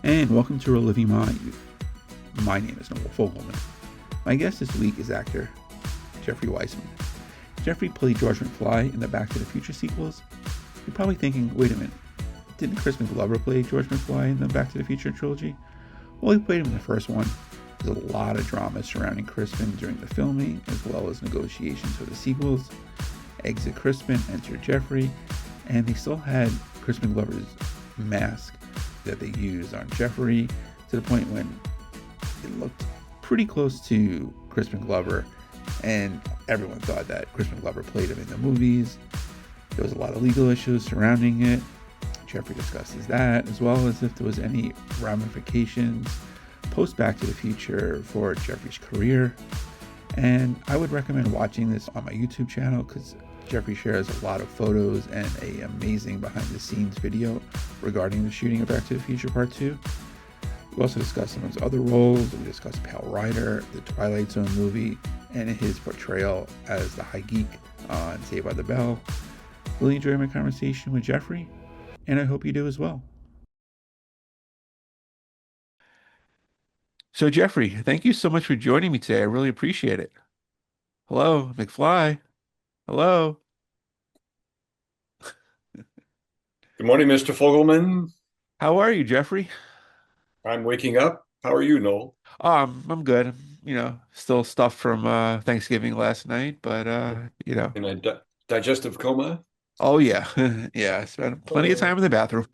and welcome to Reliving My Youth. My name is Noel Fogelman. My guest this week is actor Jeffrey Weissman. Jeffrey played George McFly in the Back to the Future sequels. You're probably thinking, wait a minute, didn't Crispin Glover play George McFly in the Back to the Future trilogy? Well, he played him in the first one. There's a lot of drama surrounding Crispin during the filming, as well as negotiations for the sequels. Exit Crispin, enter Jeffrey, and they still had Crispin Glover's mask that they used on Jeffrey to the point when it looked pretty close to Crispin Glover, and everyone thought that Crispin Glover played him in the movies. There was a lot of legal issues surrounding it. Jeffrey discusses that, as well as if there was any ramifications post Back to the Future for Jeffrey's career. And I would recommend watching this on my YouTube channel because Jeffrey shares a lot of photos and an amazing behind the scenes video regarding the shooting of Back to the Future Part 2. We also discuss some of his other roles. We discuss Pale Rider, the Twilight Zone movie, and his portrayal as the High Geek on Saved by the Bell. Really enjoyed my conversation with Jeffrey, and I hope you do as well. So Jeffrey, thank you so much for joining me today. I really appreciate it. Hello, McFly. Hello. Good morning, Mr. Fogelman. How are you, Jeffrey? I'm waking up. How are you, Noel? I'm good. Still stuff from Thanksgiving last night, but In a digestive coma? oh yeah. Yeah, I spent plenty of Uh, time in the bathroom.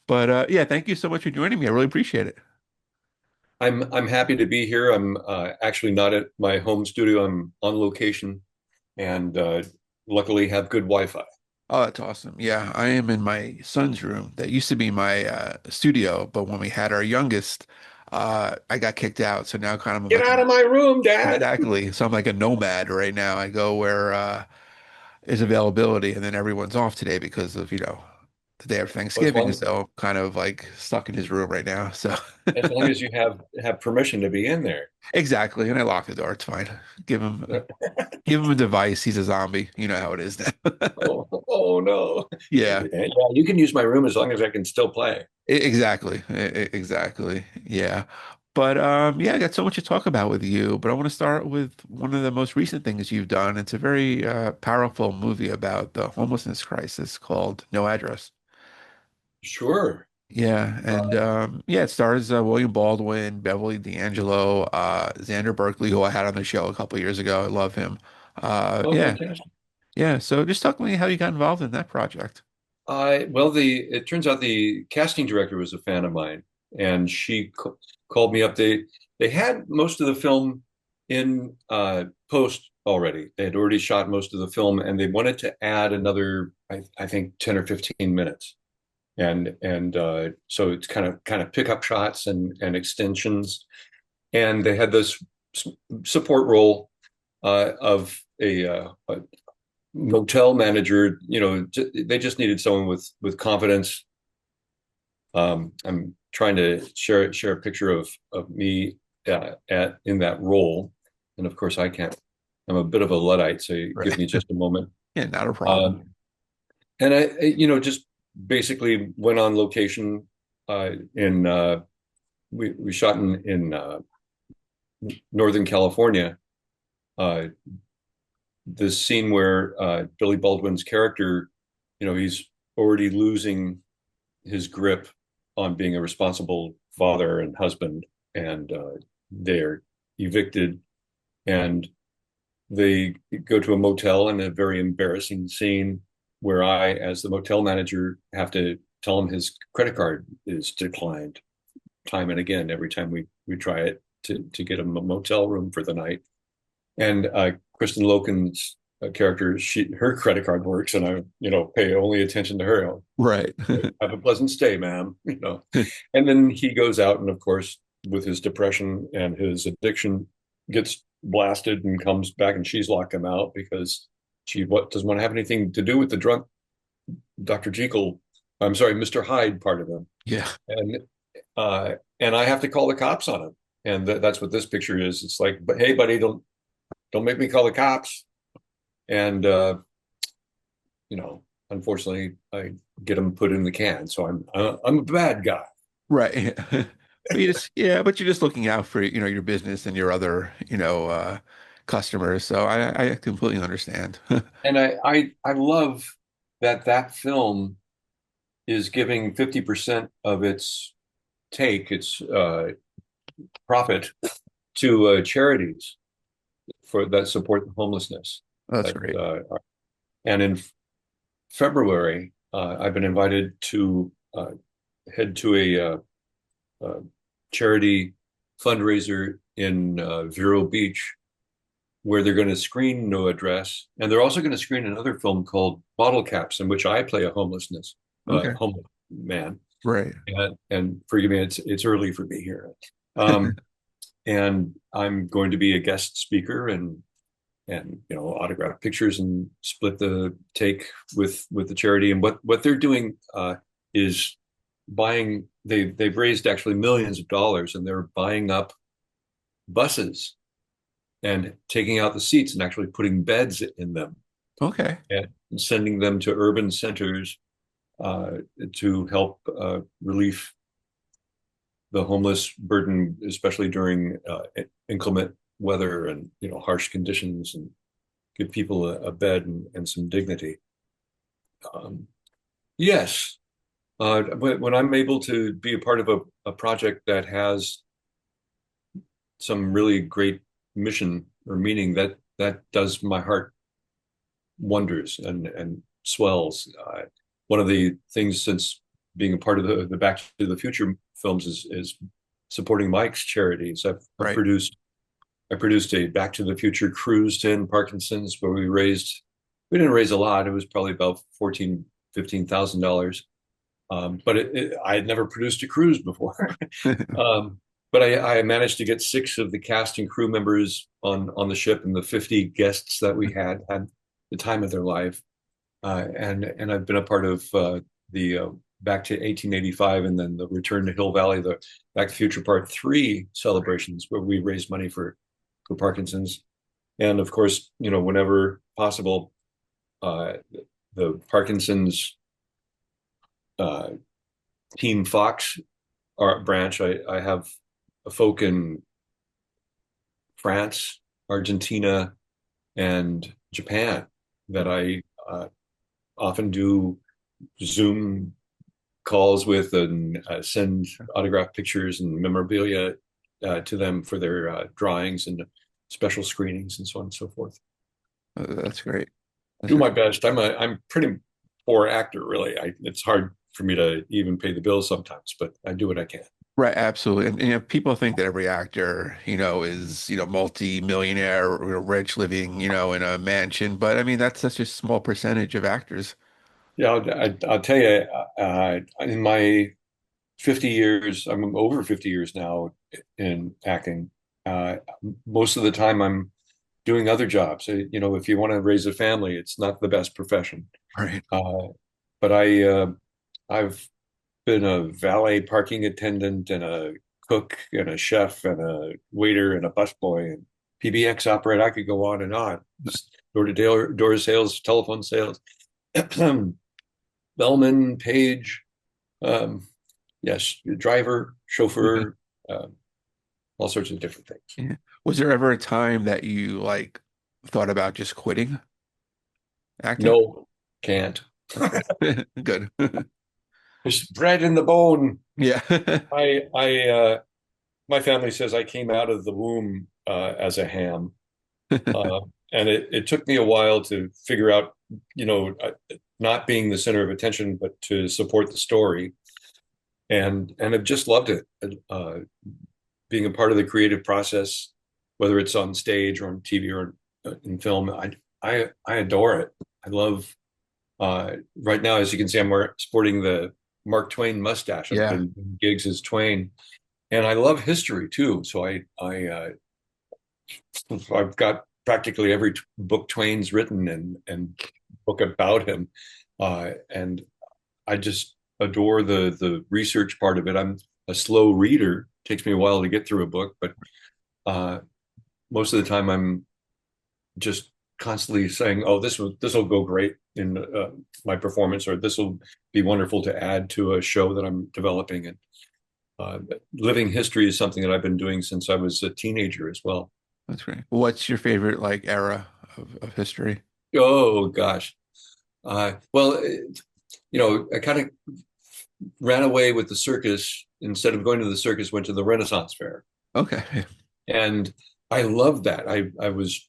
But yeah, thank you so much for joining me. I really appreciate it. I'm happy to be here. I'm actually not at my home studio. I'm on location and luckily have good Wi-Fi. Oh, that's awesome. Yeah, I am in my son's room. That used to be my studio, but when we had our youngest, I got kicked out. So now kind of I'm Get like out of my room, Dad. exactly. So I'm like a nomad right now. I go where is availability, and then everyone's off today because of, the day of As Thanksgiving. long So kind of like stuck in his room right now. So as long as you have permission to be in there. exactly. And I lock the door. It's fine. Give him give him a device. He's a zombie. You know how it is now. Oh no. Yeah. Yeah, you can use my room as long as I can still play. Exactly. Exactly. Yeah. But yeah, I got so much to talk about with you, but I want to start with one of the most recent things you've done. It's a very powerful movie about the homelessness crisis called No Address. Sure. Yeah, and yeah, it stars William Baldwin, Beverly D'Angelo, Xander Berkeley, who I had on the show a couple years ago. I love him. Oh, Yeah, fantastic. yeah. So just talk to me how you got involved in that project. Well, the it turns out the casting director was a fan of mine, and she called me up. They had most of the film in post already. They had already shot most of the film, and they wanted to add another, I think, 10 or 15 minutes. And so it's kind of pickup shots and extensions. And they had this support role of a motel manager. They just needed someone with confidence. I'm trying to share a picture of me at in that role, and of course I can't. I'm a bit of a luddite, so give Right. me just a moment. Yeah, not a problem. Um, and just basically went on location. In We shot in Northern California. Uh, this scene where Billy Baldwin's character, he's already losing his grip on being a responsible father and husband, and they're evicted, and they go to a motel in a very embarrassing scene where I, as the motel manager, have to tell him his credit card is declined time and again every time we try it to get him a motel room for the night. And Kristen Loken's character, her credit card works, and I, pay only attention to her. Right. Have a pleasant stay, ma'am. And then he goes out, and of course, with his depression and his addiction, gets blasted and comes back, and she's locked him out because she doesn't want to have anything to do with the drunk Dr. Jekyll. I'm sorry, Mr. Hyde part of him, Yeah. and and I have to call the cops on him, and that's what this picture is. It's like, but hey, buddy, don't make me call the cops. And you know, unfortunately, I get them put in the can. So I'm a bad guy. Right. But you just, yeah, but you're just looking out for, your business and your other, customers. So I completely understand. And I love that that film is giving 50% of its profit to charities for that support homelessness. That's That great. and in February, I've been invited to head to a charity fundraiser in Vero Beach, where they're going to screen No Address, and they're also going to screen another film called Bottle Caps, in which I play a Okay. homeless man. Right. And forgive me, it's early for me here. Um, and I'm going to be a guest speaker and autograph pictures and split the take with the charity. And what they're doing is buying. They've raised actually millions of dollars, and they're buying up buses and taking out the seats and actually putting beds in them Okay. and sending them to urban centers uh, to help relieve the homeless burden, especially during inclement weather and harsh conditions, and give people a bed and some dignity. Um, yes, when I'm able to be a part of a project that has some really great mission or meaning, that does my heart wonders and swells. One of the things since being a part of the Back to the Future films is supporting Mike's charities. Right. I produced a Back to the Future cruise to end Parkinson's, where we didn't raise a lot. It was probably about $15,000. But I had never produced a cruise before. um, but I managed to get 6 of the cast and crew members on the ship, and the 50 guests that we had the time of their life. And I've been a part of the Back to 1885, and then the Return to Hill Valley, the Back to the Future Part 3 celebrations, where we raised money for Parkinson's. And of course, whenever possible, uh, the Parkinson's uh, Team Fox branch. I have a folk in France, Argentina, and Japan that I often do Zoom calls with, and send autographed pictures and memorabilia to them for their drawings and special screenings and so on and so forth. That's great. That's Do my great. best. I'm pretty poor actor, really. It's hard for me to even pay the bills sometimes, but I do what I can. Right, absolutely. And people think that every actor, is, multi-millionaire or rich living, in a mansion. But I mean, that's such a small percentage of actors. Yeah, I'll tell you, in my 50 years, I'm over 50 years now in acting. Uh, Most of the time, I'm doing other jobs. If you want to raise a family, it's not the best profession. Right. Uh, but I've been a valet parking attendant and a cook and a chef and a waiter and a busboy and PBX operator. I could go on and on. Just door sales, telephone sales, bellman, page, um, yes, driver, chauffeur, um, all sorts of different things. Yeah. Was there ever a time that you like thought about just quitting acting? No, can't. Good. There's bread in the bone. Yeah. My family says I came out of the womb as a ham. Uh, and it took me a while to figure out, not being the center of attention, but to support the story. And I've just loved it. Being a part of the creative process, whether it's on stage or on TV or in film, I adore it. I love, right now, as you can see, I'm sporting the Mark Twain mustache. I've Yeah. been doing gigs as Twain, and I love history too. So I've got practically every book Twain's written and book about him, and I just adore the research part of it. I'm a slow reader; it takes me a while to get through a book, but uh, most of the time I'm just constantly saying, "Oh, this will go great in my performance," or "This will be wonderful to add to a show that I'm developing." And living history is something that I've been doing since I was a teenager as well. That's great. What's your favorite like era of history? Oh gosh. Well, I kind of ran away with the circus. Instead of going to the circus, went to the Renaissance Fair, Okay. and I loved that. I was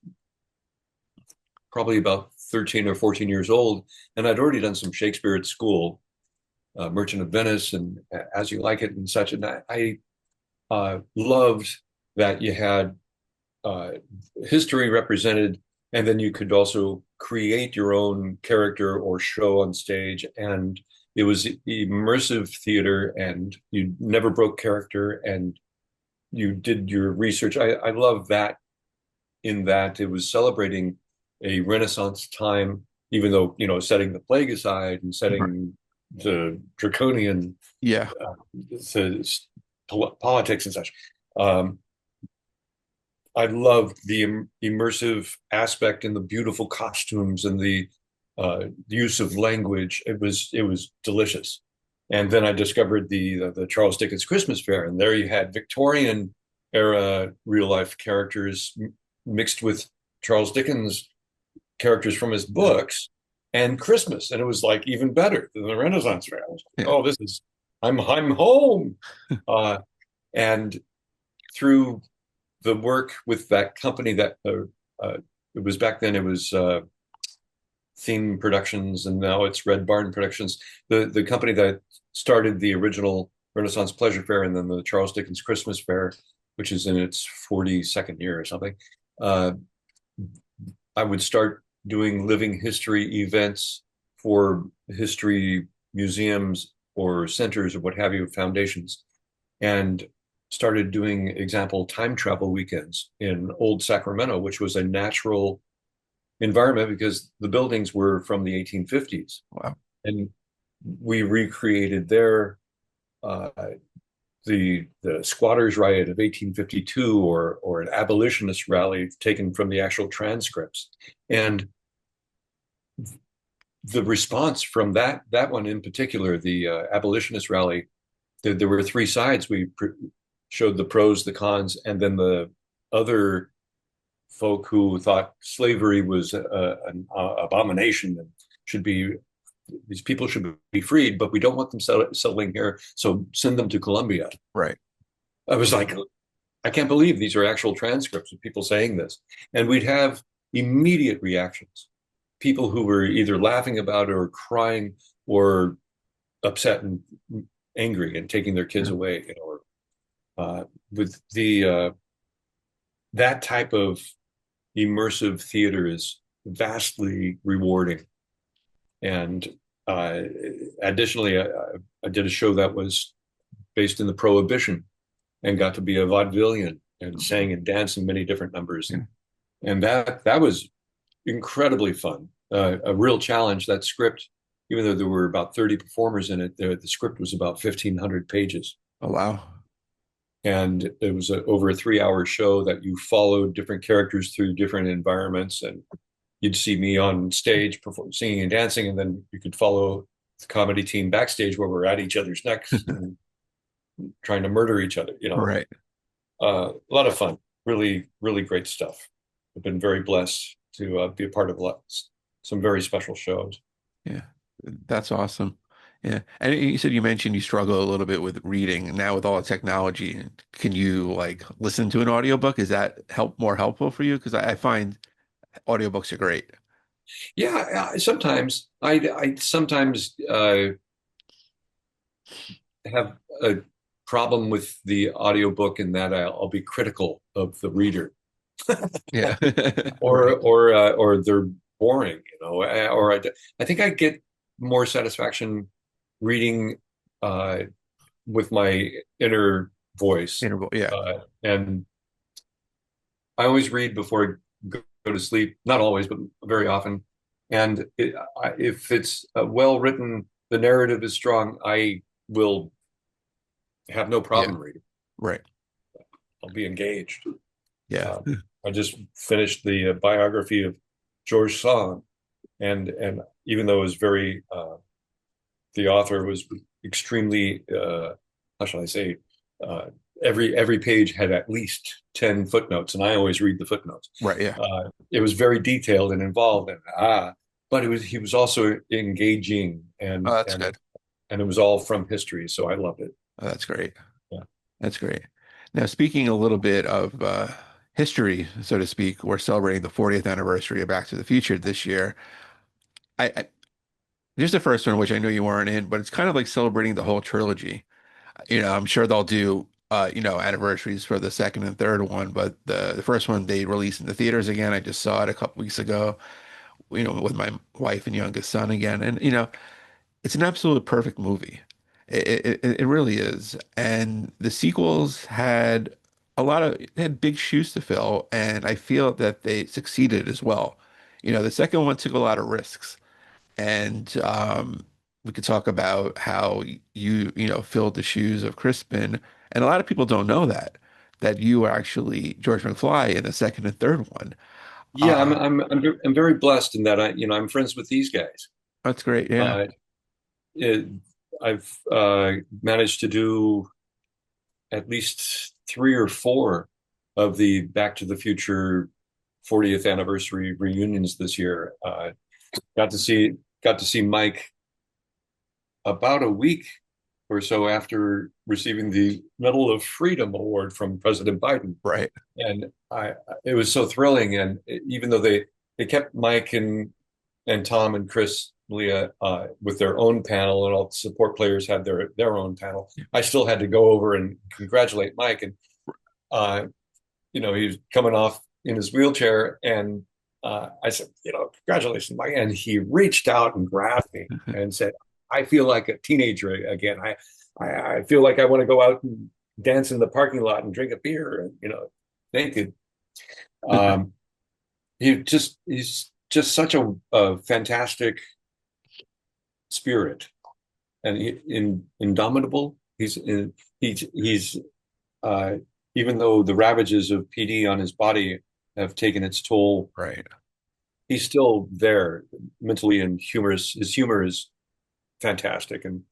probably about 13 or 14 years old, and I'd already done some Shakespeare at school, Merchant of Venice and As You Like It and such. And I loved that you had uh, history represented, and then you could also create your own character or show on stage. And it was immersive theater, and you never broke character, and you did your research. I love that in that it was celebrating a Renaissance time, even though, setting the plague aside and Right. setting the draconian Yeah. the politics and such. Um, I loved the immersive aspect and the beautiful costumes and the use of language. It was delicious. And then I discovered the Charles Dickens Christmas Fair, and there you had Victorian era real life characters mixed with Charles Dickens characters from his books and Christmas, and it was like even better than the Renaissance Fair. I was like, Yeah. oh, I'm home. Uh, and through the work with that company that it was back then, it was Theme Productions, and now it's Red Barn Productions. The company that started the original Renaissance Pleasure Fair and then the Charles Dickens Christmas Fair, which is in its 42nd year or something. Uh, I would start doing living history events for history museums or centers or what have you, foundations, and started doing example time travel weekends in old Sacramento, which was a natural environment because the buildings were from the 1850s. Wow. And we recreated there uh, the squatters riot of 1852 or an abolitionist rally taken from the actual transcripts. And the response from that one in particular, the abolitionist rally, there were three sides. We showed the pros, the cons, and then the other folk who thought slavery was an abomination and should be these people should be freed, but we don't want them settling here, so send them to Colombia. Right. I was like, I can't believe these are actual transcripts of people saying this. And we'd have immediate reactions. People who were either laughing about it or crying or upset and angry and taking their kids Yeah. away, or with the that type of immersive theater is vastly rewarding. And uh, additionally, I did a show that was based in the Prohibition and got to be a vaudevillian and sang and danced in many different numbers. Yeah. And that was incredibly fun. A real challenge. That script, even though there were about 30 performers in it, the script was about 1,500 pages. Oh, wow. And it was over a 3-hour show that you followed different characters through different environments. And you'd see me on stage singing and dancing, and then you could follow the comedy team backstage where we're at each other's necks and trying to murder each other. Right. A lot of fun. Really, really great stuff. I've been very blessed to be a part of some very special shows. Yeah. That's awesome. Yeah. And you said you mentioned you struggle a little bit with reading. Now with all the technology, can you like listen to an audiobook? Is that more helpful for you? Because I find audiobooks are great. Yeah, sometimes I sometimes have a problem with the audiobook in that I'll be critical of the reader, Yeah. Right. or they're boring, or I think I get more satisfaction reading with my inner voice, Interval. Yeah. and I always read before I go to sleep. Not always, but very often. And if it's well written, the narrative is strong, I will have no Yeah. problem reading. Right. I'll be engaged. Yeah. Uh, I just finished the biography of George saw him. And even though it was very the author was extremely how shall I say, uh, every page had at least 10 footnotes, and I always read the footnotes. Right. Yeah. It was very detailed and involved, and but he was also engaging, Oh, that's good. and it was all from history, so I loved it. Oh, that's great. Yeah. That's great. Now, speaking a little bit of history, so to speak, we're celebrating the 40th anniversary of Back to the Future this year. I Here's the first one, which I know you weren't in, but it's kind of like celebrating the whole trilogy. I'm sure they'll do anniversaries for the second and third one, but the first one they released in the theaters again. I just saw it a couple weeks ago, with my wife and youngest son again, and it's an absolute perfect movie. It really is. And the sequels had they had big shoes to fill, and I feel that they succeeded as well. The second one took a lot of risks, and we could talk about how filled the shoes of Crispin, and a lot of people don't know that you were actually George McFly in the second and third one. Yeah, Uh, I'm very blessed in that I'm friends with these guys. that's great. Yeah. Uh, it, I've managed to do at least three or four of the Back to the Future 40th anniversary reunions this year. Got to see got to see Mike about a week or so after receiving the Medal of Freedom Award from President Biden, Right. and it was so thrilling. And even though they kept Mike and Tom and Chris Leah with their own panel, and all the support players had their own panel, I still had to go over and congratulate Mike. And uh, he was coming off in his wheelchair, and I said, congratulations, Mike. And he reached out and grabbed me and said, I feel like a teenager again. I feel like I want to go out and dance in the parking lot and drink a beer, and naked. Um, he's just such a fantastic spirit, and indomitable. He's uh, even though the ravages of PD on his body have taken its toll, Right. he's still there mentally and humorous. His humor is fantastic, and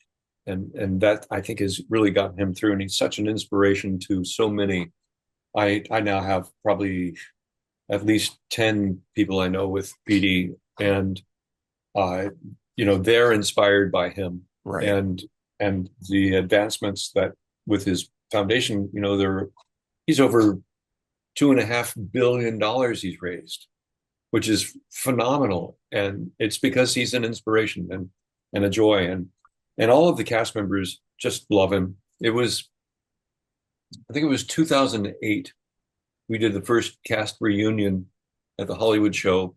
that I think has really gotten him through. And he's such an inspiration to so many. I now have probably at least 10 people I know with PD, and uh, they're inspired by him, Right. and the advancements that with his foundation, he's over $2.5 billion he's raised, which is phenomenal. And it's because he's an inspiration and a joy. And all of the cast members just love him. I think it was 2008. We did the first cast reunion at the Hollywood show.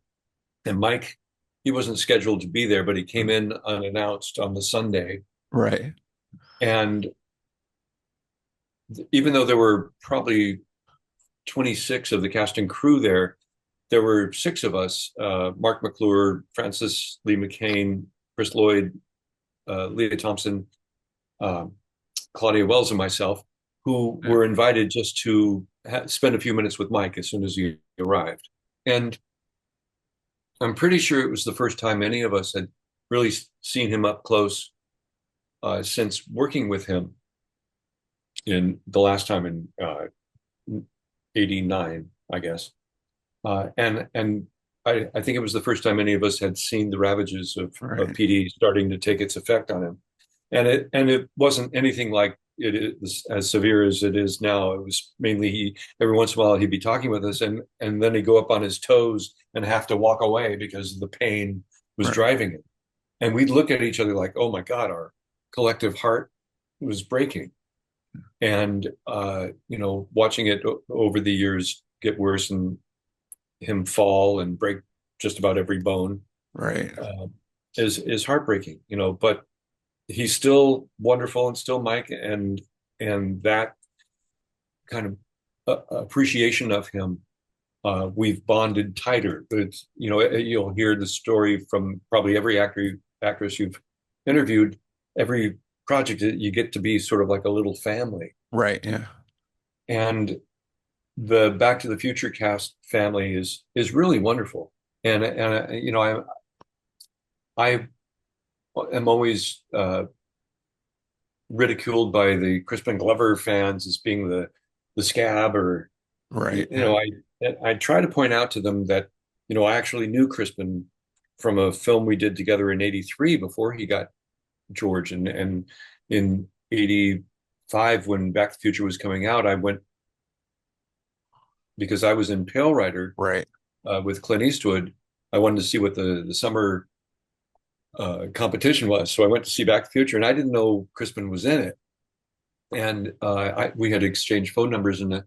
And Mike, he wasn't scheduled to be there, but he came in unannounced on the Sunday. Right. And even though there were probably 26 of the cast and crew there were six of us: Mark McClure, Francis Lee McCain, Chris Lloyd, Leah Thompson, uh, Claudia Wells, and myself, who Yeah. were invited just to spend a few minutes with Mike as soon as he arrived. And I'm pretty sure it was the first time any of us had really seen him up close since working with him in the last time in '89, I guess. And I think it was the first time any of us had seen the ravages of Right. PD starting to take its effect on him. And it wasn't anything like it is as severe as it is now. It was mainly every once in a while he'd be talking with us, and then he'd go up on his toes and have to walk away because the pain was Right. driving him. And we'd look at each other like, oh my God, our collective heart was breaking. And watching it over the years get worse, and him fall and break just about every bone Right. uh, is heartbreaking. But he's still wonderful and still Mike, and that kind of appreciation of him, we've bonded tighter. But you'll hear the story from probably every actress you've interviewed. Every project you get to be sort of like a little family, Right. Yeah. and the Back to the Future cast family is really wonderful. and you know, I am always ridiculed by the Crispin Glover fans as being the scab, or Right. you know, I try to point out to them that, you know, I actually knew Crispin from a film we did together in '83 before he got George, and in '85 when Back to the Future was coming out, I went because I was in Pale Rider Right. with Clint Eastwood. I wanted to see what the summer competition was, so I went to see Back to the Future, and I didn't know Crispin was in it. And we had exchanged phone numbers, and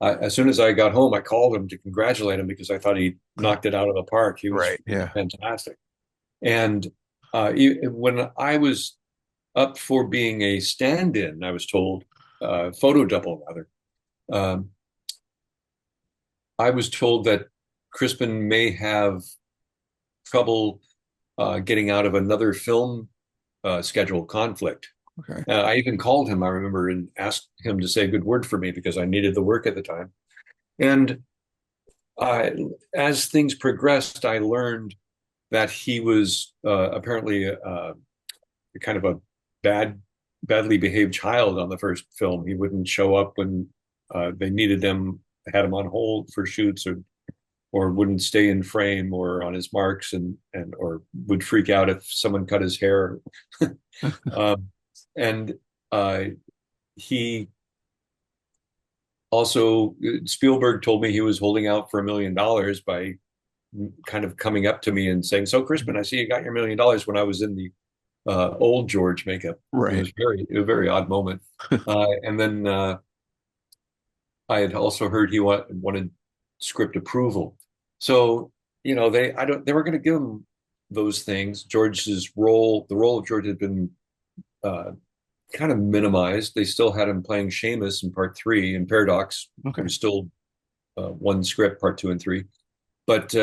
as soon as I got home, I called him to congratulate him because I thought he knocked it out of the park. Right. He was Yeah. fantastic. And when I was up for being a stand-in, I was told, photo double rather, um, I was told that Crispin may have trouble getting out of another film schedule conflict. Okay. I even called him, I remember, and asked him to say a good word for me because I needed the work at the time. And uh, as things progressed, I learned that he was apparently kind of a badly behaved child on the first film. He wouldn't show up when they needed him, had him on hold for shoots, or wouldn't stay in frame or on his marks, and or would freak out if someone cut his hair. um, and he also, Spielberg told me he was holding out for $1 million by kind of coming up to me and saying, "So, Crispin, I see you got your $1 million," when I was in the old George makeup. Right. It was a very odd moment. And then I had also heard he wanted script approval. So, you know, they were going to give him those things. George's role, the role of George, had been uh, kind of minimized. They still had him playing Seamus in part three, and Paradox. There Okay. was still one script, part two and three. But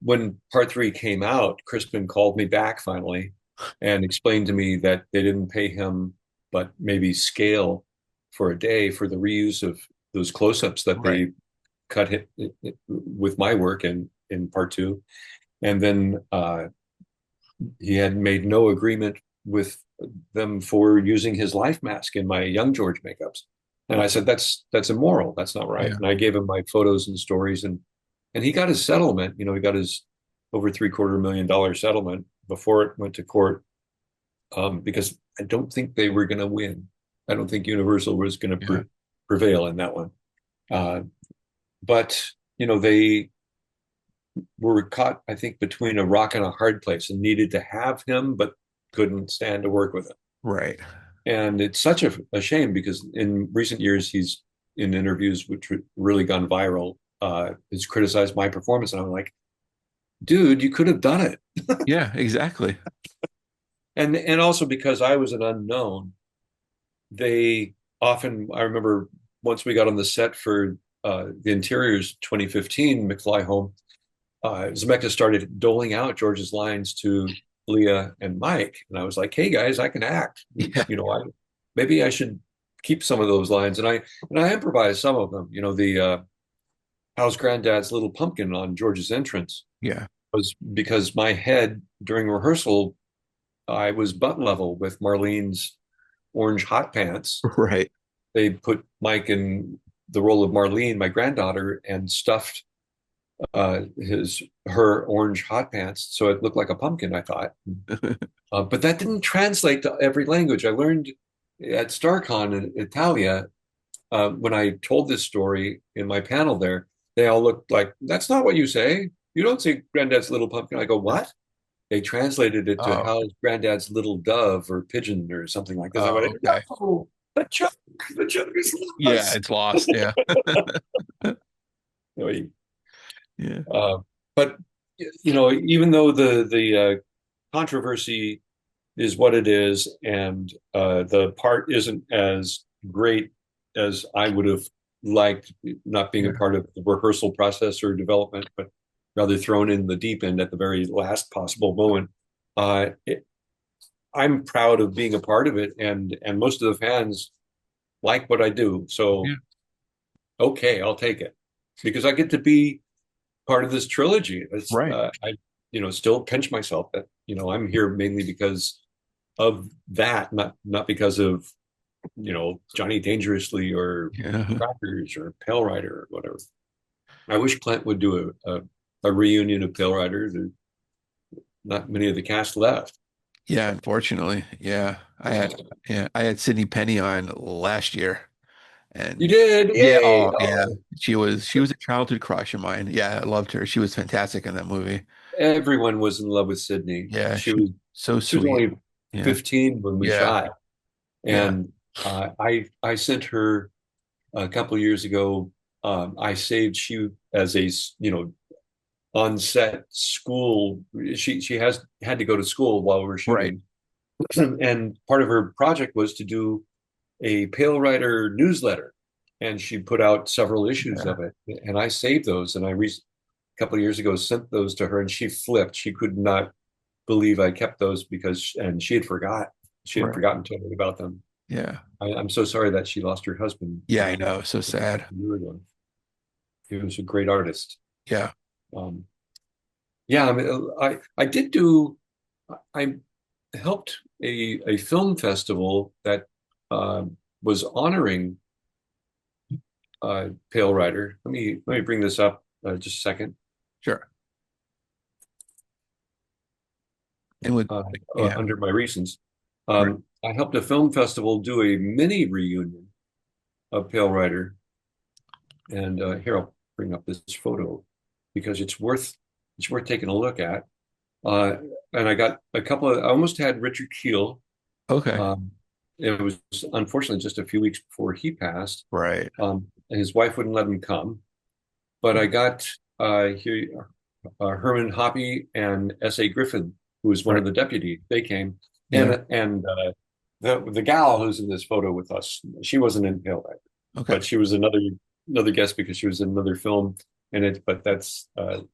when part three came out, Crispin called me back finally and explained to me that they didn't pay him, but maybe scale for a day for the reuse of those close-ups that Right. they cut with my work in part two. And then he had made no agreement with them for using his life mask in my young George makeups. And I said, that's immoral. That's not right. Yeah. And I gave him my photos and stories, and he got his settlement. You know, he got his over $750,000 settlement before it went to court, because I don't think they were going to win. I don't think Universal was going to Yeah. prevail in that one. But you know, they were caught, I think, between a rock and a hard place, and needed to have him, but couldn't stand to work with him. Right. And it's such a shame because in recent years, he's in interviews which really gone viral, has criticized my performance. And I'm like, dude, you could have done it. Yeah, exactly. And also because I was an unknown, they often, I remember once we got on the set for the Interiors 2015 McFly home, Zemeckis started doling out George's lines to Leah and Mike, and I was like, "Hey guys, I can act. Yeah. You know, maybe I should keep some of those lines." And I improvised some of them. You know, the "How's Granddad's Little Pumpkin" on George's entrance Yeah. was because my head during rehearsal, I was butt level with Marlene's orange hot pants. Right. They put Mike in the role of Marlene, my granddaughter, and stuffed her orange hot pants so it looked like a pumpkin, I thought. But that didn't translate to every language. I learned at StarCon in Italia, when I told this story in my panel there, they all looked like, "That's not what you say. You don't say Granddad's little pumpkin." I go, "What?" They translated it to Oh. "How's Granddad's little dove or pigeon" or something like this. I Oh, went, okay. "No, the joke is Yeah, lost." it's lost. Yeah. Yeah. Uh, but you know, even though the controversy is what it is, and the part isn't as great as I would have liked, not being a Yeah. part of the rehearsal process or development, but rather thrown in the deep end at the very last possible moment. Uh, it, I'm proud of being a part of it, and most of the fans like what I do. So Yeah. okay, I'll take it because I get to be part of this trilogy. Right. I, still pinch myself that, I'm here mainly because of that, not because of, Johnny Dangerously or Yeah. Crackers or Pale Rider or whatever. I wish Clint would do a reunion of Pale Rider. There's not many of the cast left. Yeah, unfortunately. I had Sydney Penny on last year. You And did, yeah, yay! oh yeah. Oh, She was a childhood crush of mine. Yeah, I loved her. She was fantastic in that movie. everyone was in love with Sydney. Yeah, She she was was so she was sweet. only Yeah. 15 when we Yeah. shot, Yeah. and I sent her a couple of years ago. I saved she as a on set school. She has had to go to school while we were Right. shooting, and part of her project was to do a Pale Rider newsletter, and she put out several issues Yeah. of it. And I saved those, and a couple of years ago sent those to her, and she flipped. She could not believe I kept those and she had forgot. She had Right. forgotten totally about them. Yeah. I'm so sorry that she lost her husband Yeah, I know. So sad. a year ago. He was a great artist. Yeah. Um, yeah, I mean, I did do. I helped a film festival that was honoring Pale Rider. Let me bring this up just a second. Sure. And with yeah. Under my recents, Right. I helped a film festival do a mini reunion of Pale Rider, and here I'll bring up this photo because it's worth taking a look at. Uh, and I got I almost had Richard Keel. Okay. Um, it was unfortunately just a few weeks before he passed. Right. And his wife wouldn't let him come, but I got here Herman Hoppe and S.A. Griffin, who was one Right. of the deputies. They came, Yeah. and the gal who's in this photo with us, she wasn't in Pale Rider, Okay. but she was another guest because she was in another film in it. But that's the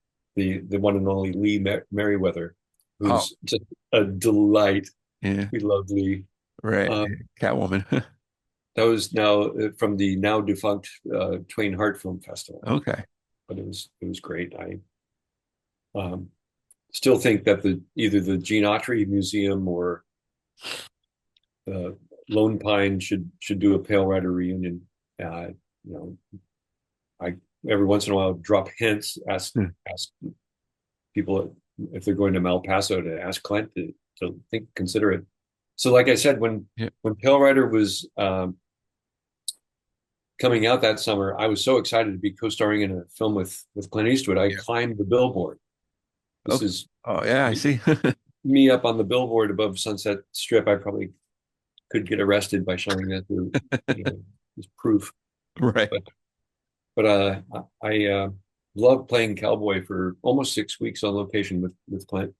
one and only Lee Merriweather, Oh, who's just a delight. yeah. We love Lee. Right. Um, Catwoman. that was now from the now defunct Twain Hart Film Festival, Okay. but it was great. I um, still think that either the Gene Autry Museum or uh, Lone Pine should do a Pale Rider reunion. You know, I every once in a while drop hints, Hmm. ask people if they're going to Malpaso to ask Clint to consider it. So, like I said, when Yeah. when Pale Rider was coming out that summer, I was so excited to be co-starring in a film with Clint Eastwood. I Yeah. climbed the billboard. This Okay. is Oh, yeah, I see. me up on the billboard above Sunset Strip. I probably could get arrested by showing that to, as proof. Right. But I loved playing cowboy for almost 6 weeks on location with Clint.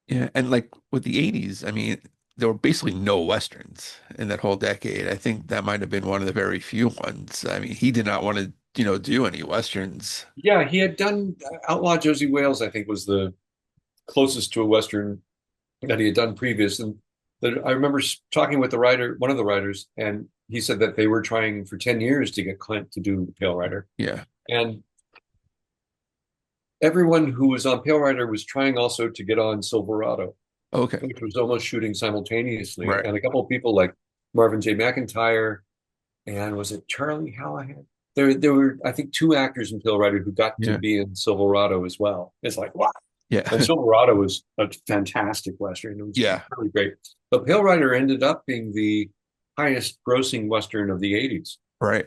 Yeah. And like with the 80s, I mean, there were basically no Westerns in that whole decade. I think that might have been one of the very few ones. I mean, he did not want to, do any Westerns. Yeah, he had done Outlaw Josie Wales. I think was the closest to a Western that he had done previous. And I remember talking with one of the writers, and he said that they were trying for 10 years to get Clint to do Pale Rider. Yeah. And everyone who was on Pale Rider was trying also to get on Silverado, Okay. which was almost shooting simultaneously. Right. And a couple of people like Marvin J. McIntyre and was it Charlie Hallahan? There were, I think, two actors in Pale Rider who got to Yeah. be in Silverado as well. It's like, wow. And Yeah. Silverado was a fantastic Western. It was Yeah. really great. But Pale Rider ended up being the highest grossing Western of the 80s. Right.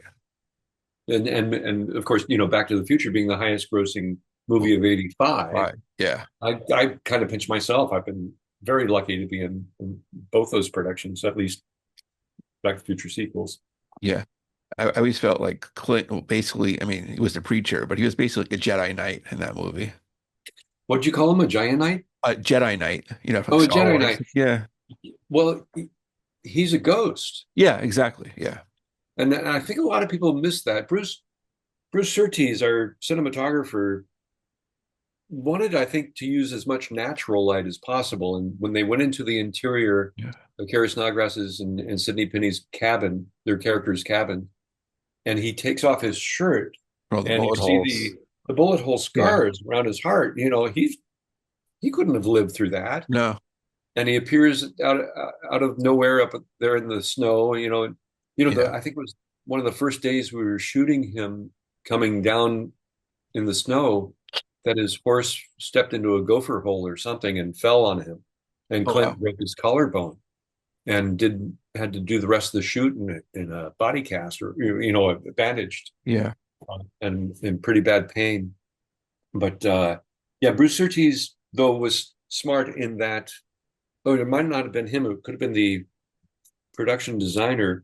And of course, Back to the Future being the highest grossing movie of 85. Right. Yeah. I kind of pinch myself. I've been very lucky to be in both those productions, at least Back to the Future sequels. Yeah. I always felt like Clint basically, I mean, he was the preacher, but he was basically like a Jedi Knight in that movie. What'd you call him? A Giant Knight? Jedi Knight, from Oh, a Star Jedi Wars. Knight. Yeah. Well, he's a ghost. Yeah, exactly. Yeah. And I think a lot of people miss that. Bruce Surtees, our cinematographer, wanted, I think, to use as much natural light as possible. And when they went into the interior Yeah. of Kara Snodgrass's and Sidney Penny's cabin, their character's cabin, and he takes off his shirt, Oh, the and you bullet see holes. the bullet hole Yeah. scars around his heart. He couldn't have lived through that. No. And he appears out of nowhere up there in the snow. Yeah. I think it was one of the first days we were shooting him coming down in the snow that his horse stepped into a gopher hole or something and fell on him, and Oh wow. Clint broke his collarbone and did had to do the rest of the shoot in a body cast or bandaged Yeah. and in pretty bad pain. But yeah, Bruce Surtees though was smart in that. Oh, it might not have been him. It could have been the production designer.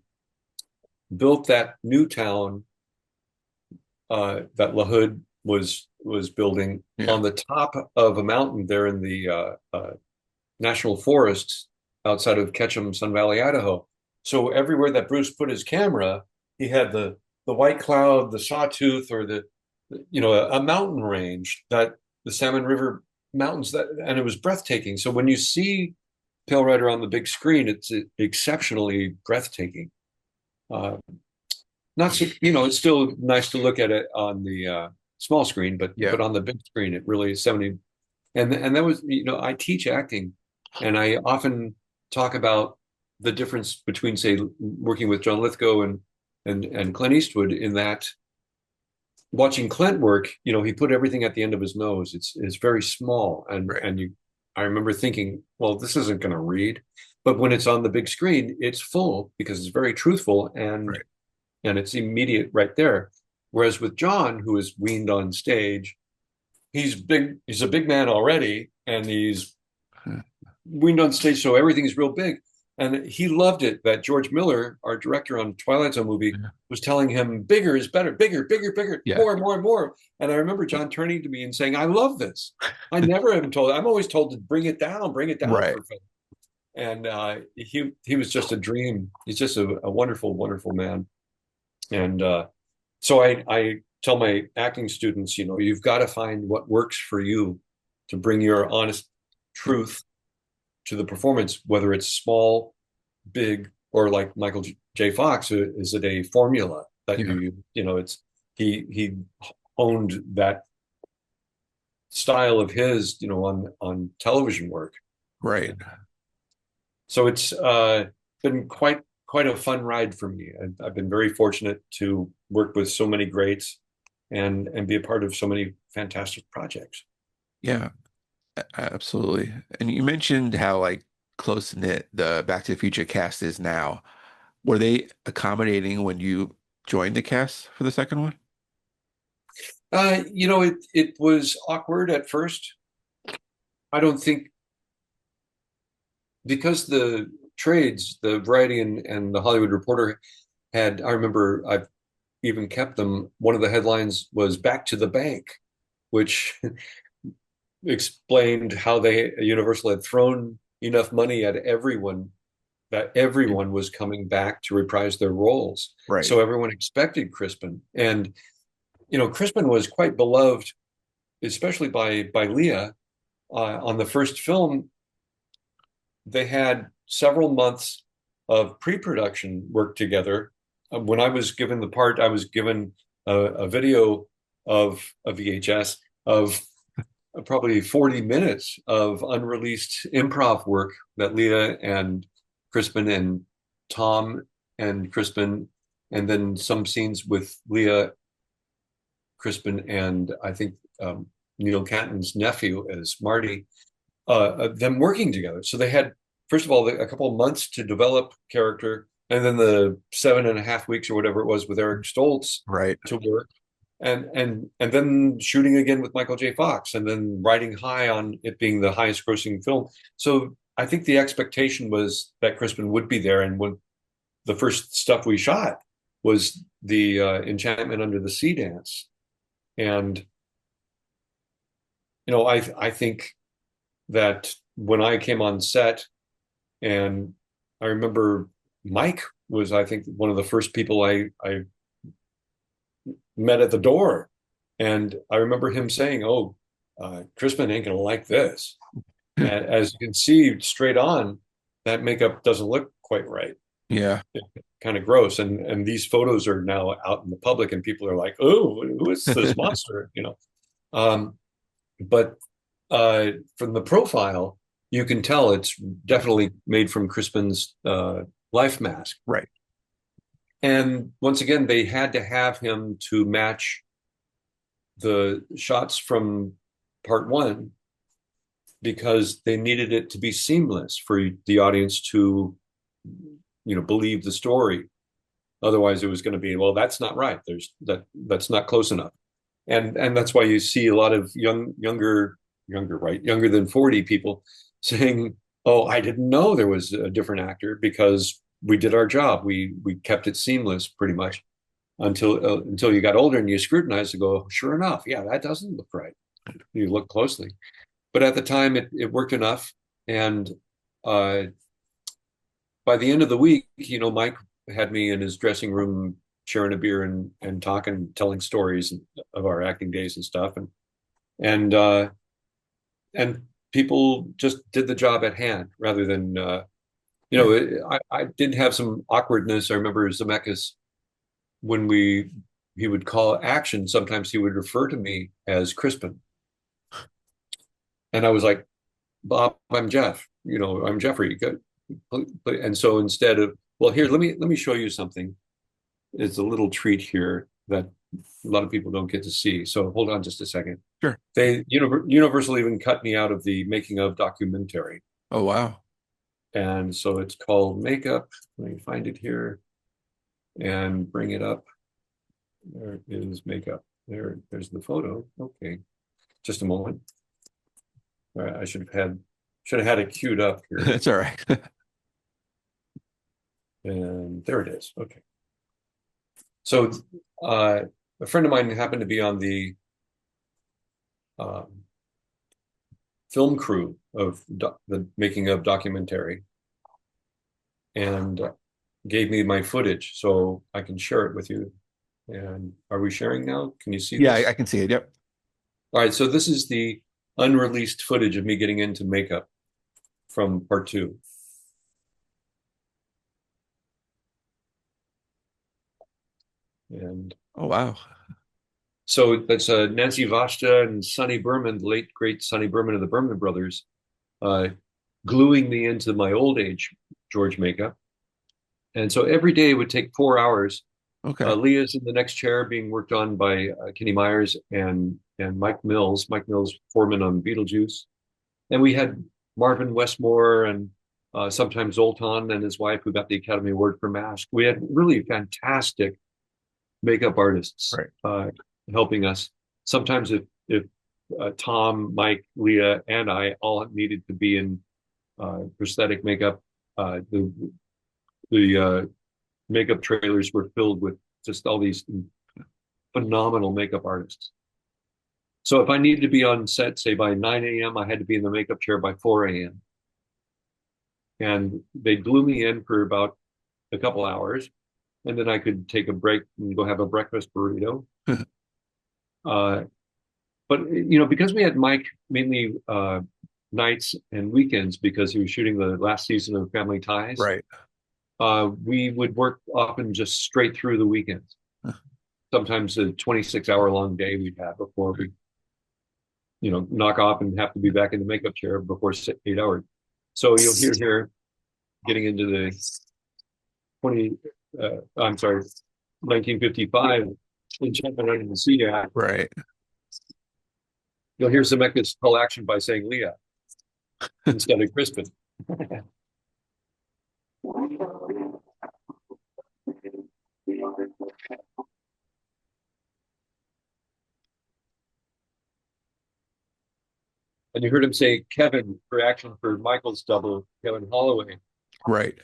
Built that new town that LaHood was building Yeah. on the top of a mountain there in the national forests outside of Ketchum, Sun Valley, Idaho. So everywhere that Bruce put his camera, he had the White Cloud, the Sawtooth, or a mountain range that the Salmon River Mountains and it was breathtaking. So when you see Pale Rider on the big screen, it's exceptionally breathtaking. Uh, Not so, it's still nice to look at it on the small screen, but Yeah. on the big screen, it really is 70. And that was, I teach acting, and I often talk about the difference between, say, working with John Lithgow and Clint Eastwood, in that watching Clint work, he put everything at the end of his nose. It's very small, Right. I remember thinking, well, this isn't going to read, but when it's on the big screen, it's full because it's very truthful Right. and it's immediate right there. Whereas with John, who is weaned on stage, he's big. He's a big man already, and he's weaned on stage, so everything's real big. And he loved it that George Miller, our director on Twilight Zone movie, Yeah. was telling him bigger is better, bigger, bigger, bigger, Yeah. more and more and more. And I remember John turning to me and saying, "I love this. I never am told. I'm always told to bring it down Right. for film." And he was just a dream. He's just a wonderful, wonderful man. And so I tell my acting students, you've got to find what works for you to bring your honest truth to the performance, whether it's small, big, or like Michael J. Fox. Is it a formula that Yeah. it's he honed that style of his, on television work. Right. So it's been quite a fun ride for me. I've been very fortunate to work with so many greats and be a part of so many fantastic projects. Yeah. Absolutely. And you mentioned how like close knit the Back to the Future cast is now. Were they accommodating when you joined the cast for the second one? It was awkward at first. I don't think because the trades, the Variety and the Hollywood Reporter had, I remember I've even kept them. One of the headlines was "Back to the Bank," which explained how Universal had thrown enough money at everyone that everyone was coming back to reprise their roles. Right. So everyone expected Crispin, and Crispin was quite beloved, especially by Leah. On the first film, they had several months of pre-production work together. When I was given the part, I was given a video of a VHS of probably 40 minutes of unreleased improv work that Leah and Crispin and Tom and Crispin, and then some scenes with Leah, Crispin, and I think Neil Canton's nephew as Marty, them working together. So they had, first of all, a couple of months to develop character, and then the 7.5 weeks or whatever it was with Eric Stoltz Right. to work, and then shooting again with Michael J. Fox, and then riding high on it being the highest grossing film. So I think the expectation was that Crispin would be there, and when the first stuff we shot was the Enchantment Under the Sea dance, and I think that when I came on set, and I remember Mike was, I think, one of the first people I met at the door. And I remember him saying, "Oh, Crispin ain't going to like this." And as you can see straight on, that makeup doesn't look quite right. Yeah. It's kind of gross. And these photos are now out in the public, and people are like, "Oh, who is this monster?" Um, but from the profile, you can tell it's definitely made from Crispin's life mask. Right. And once again, they had to have him to match the shots from part one because they needed it to be seamless for the audience to, believe the story. Otherwise, it was going to be, well, that's not right. That's not close enough. And that's why you see a lot of younger than 40 people saying, "Oh, I didn't know there was a different actor because we did our job. We kept it seamless pretty much until you got older and you scrutinized and go, sure enough, yeah, that doesn't look right. You look closely, but at the time it worked enough. And uh, by the end of the week, Mike had me in his dressing room sharing a beer and talking, telling stories of our acting days and stuff, and uh, and people just did the job at hand rather than Yeah. I did have some awkwardness. I remember Zemeckis when he would call action. Sometimes he would refer to me as Crispin, and I was like, Bob, I'm Jeff. I'm Jeffrey. And so instead of, well, here, let me show you something. It's a little treat here that a lot of people don't get to see. So hold on just a second. Sure. They Universal even cut me out of the making of documentary. Oh, wow. And so it's called Makeup. Let me find it here and bring it up. There is Makeup. There's the photo. Okay. Just a moment. All right, I should have had it queued up here. That's all right. And there it is. Okay. So a friend of mine happened to be on the um, film crew of the making of documentary and gave me my footage so I can share it with you. And are we sharing now? Can you see Yeah, this? I can see it. Yep. All right. So this is the unreleased footage of me getting into makeup from part two. And Oh, wow. so that's Nancy Vasta and Sonny Berman, the late great Sonny Berman of the Berman Brothers, uh, gluing me into my old age George makeup. And so every day would take 4 hours. Okay. Leah's in the next chair being worked on by Kenny Myers and Mike Mills. Mike Mills, foreman on Beetlejuice, and we had Marvin Westmore and sometimes Zoltan and his wife, who got the Academy Award for Mask. We had really fantastic makeup artists Right. helping us. Sometimes if Tom, Mike, Leah, and I all needed to be in prosthetic makeup, the makeup trailers were filled with just all these phenomenal makeup artists. So if I needed to be on set, say by 9 a.m., I had to be in the makeup chair by 4 a.m. And they glue me in for about a couple hours, and then I could take a break and go have a breakfast burrito. uh, but because we had Mike mainly nights and weekends because he was shooting the last season of Family Ties, Right. we would work often just straight through the weekends. Sometimes a 26-hour long day we'd have before we, knock off and have to be back in the makeup chair before 8 hours. So you'll hear here getting into the 1955 Enchantment Under the Sea Act. Right. You'll hear Zemeckis call action by saying Leah instead of Crispin. And you heard him say Kevin for action for Michael's double, Kevin Holloway. Right.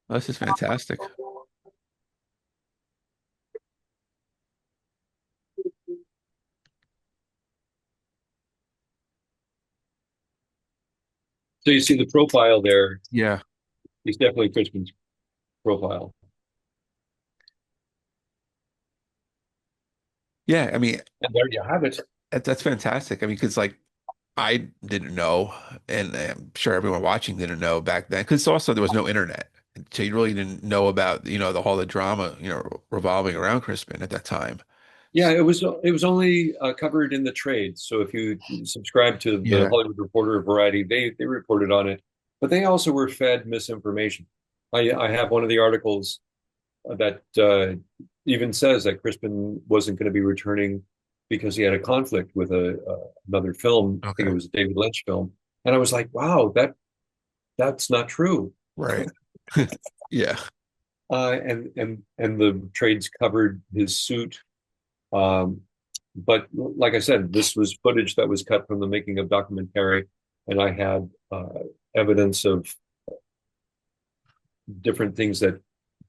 This is fantastic. So you see the profile there. Yeah. He's definitely Crispin's profile. Yeah. I mean, And there you have it. that's fantastic. I mean, because like I didn't know, and I'm sure everyone watching didn't know back then, because also there was no internet, so you really didn't know about, all the drama, revolving around Crispin at that time. Yeah, it was only covered in the trade. So if you subscribe to the Yeah. Hollywood Reporter or Variety, they reported on it, but they also were fed misinformation. I have one of the articles that even says that Crispin wasn't going to be returning because he had a conflict with another film. I think Okay. it was a David Lynch film, and I was like, wow, that's not true. Right. Yeah. And the trades covered his suit. Um, but like I said, this was footage that was cut from the making of documentary, and I had evidence of different things that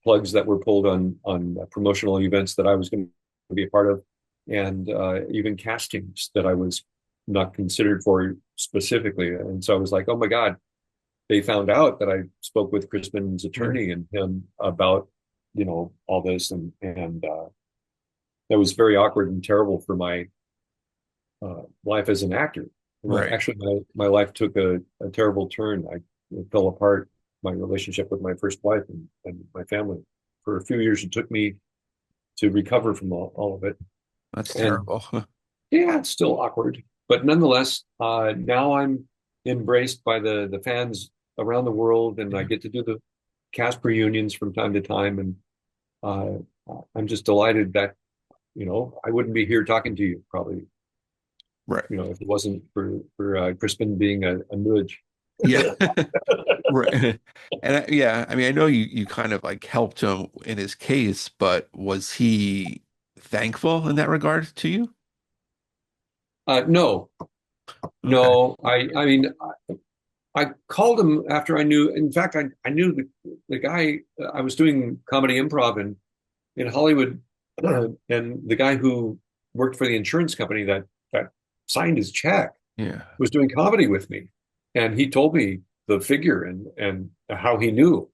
plugs that were pulled on promotional events that I was going to be a part of, and even castings that I was not considered for specifically. And so I was like, oh my God, they found out that I spoke with Crispin's Right. attorney and him about, all this, and that was very awkward and terrible for my life as an actor. Right. Actually, my life took a terrible turn. It fell apart, my relationship with my first wife and my family. For a few years, it took me to recover from all of it. That's And terrible. yeah, it's still awkward. But nonetheless, now I'm embraced by the fans around the world, and I Yeah. get to do the cast reunions from time to time. And I'm just delighted that, I wouldn't be here talking to you probably, Right. if it wasn't for Crispin being a nudge. Yeah. Right. And yeah, I mean, I know you kind of like helped him in his case, but was he thankful in that regard to you? No, Okay. no. I mean, I called him after I knew. In fact, I knew the guy. I was doing comedy improv in Hollywood, and the guy who worked for the insurance company that signed his check Yeah. was doing comedy with me, and he told me the figure and how he knew.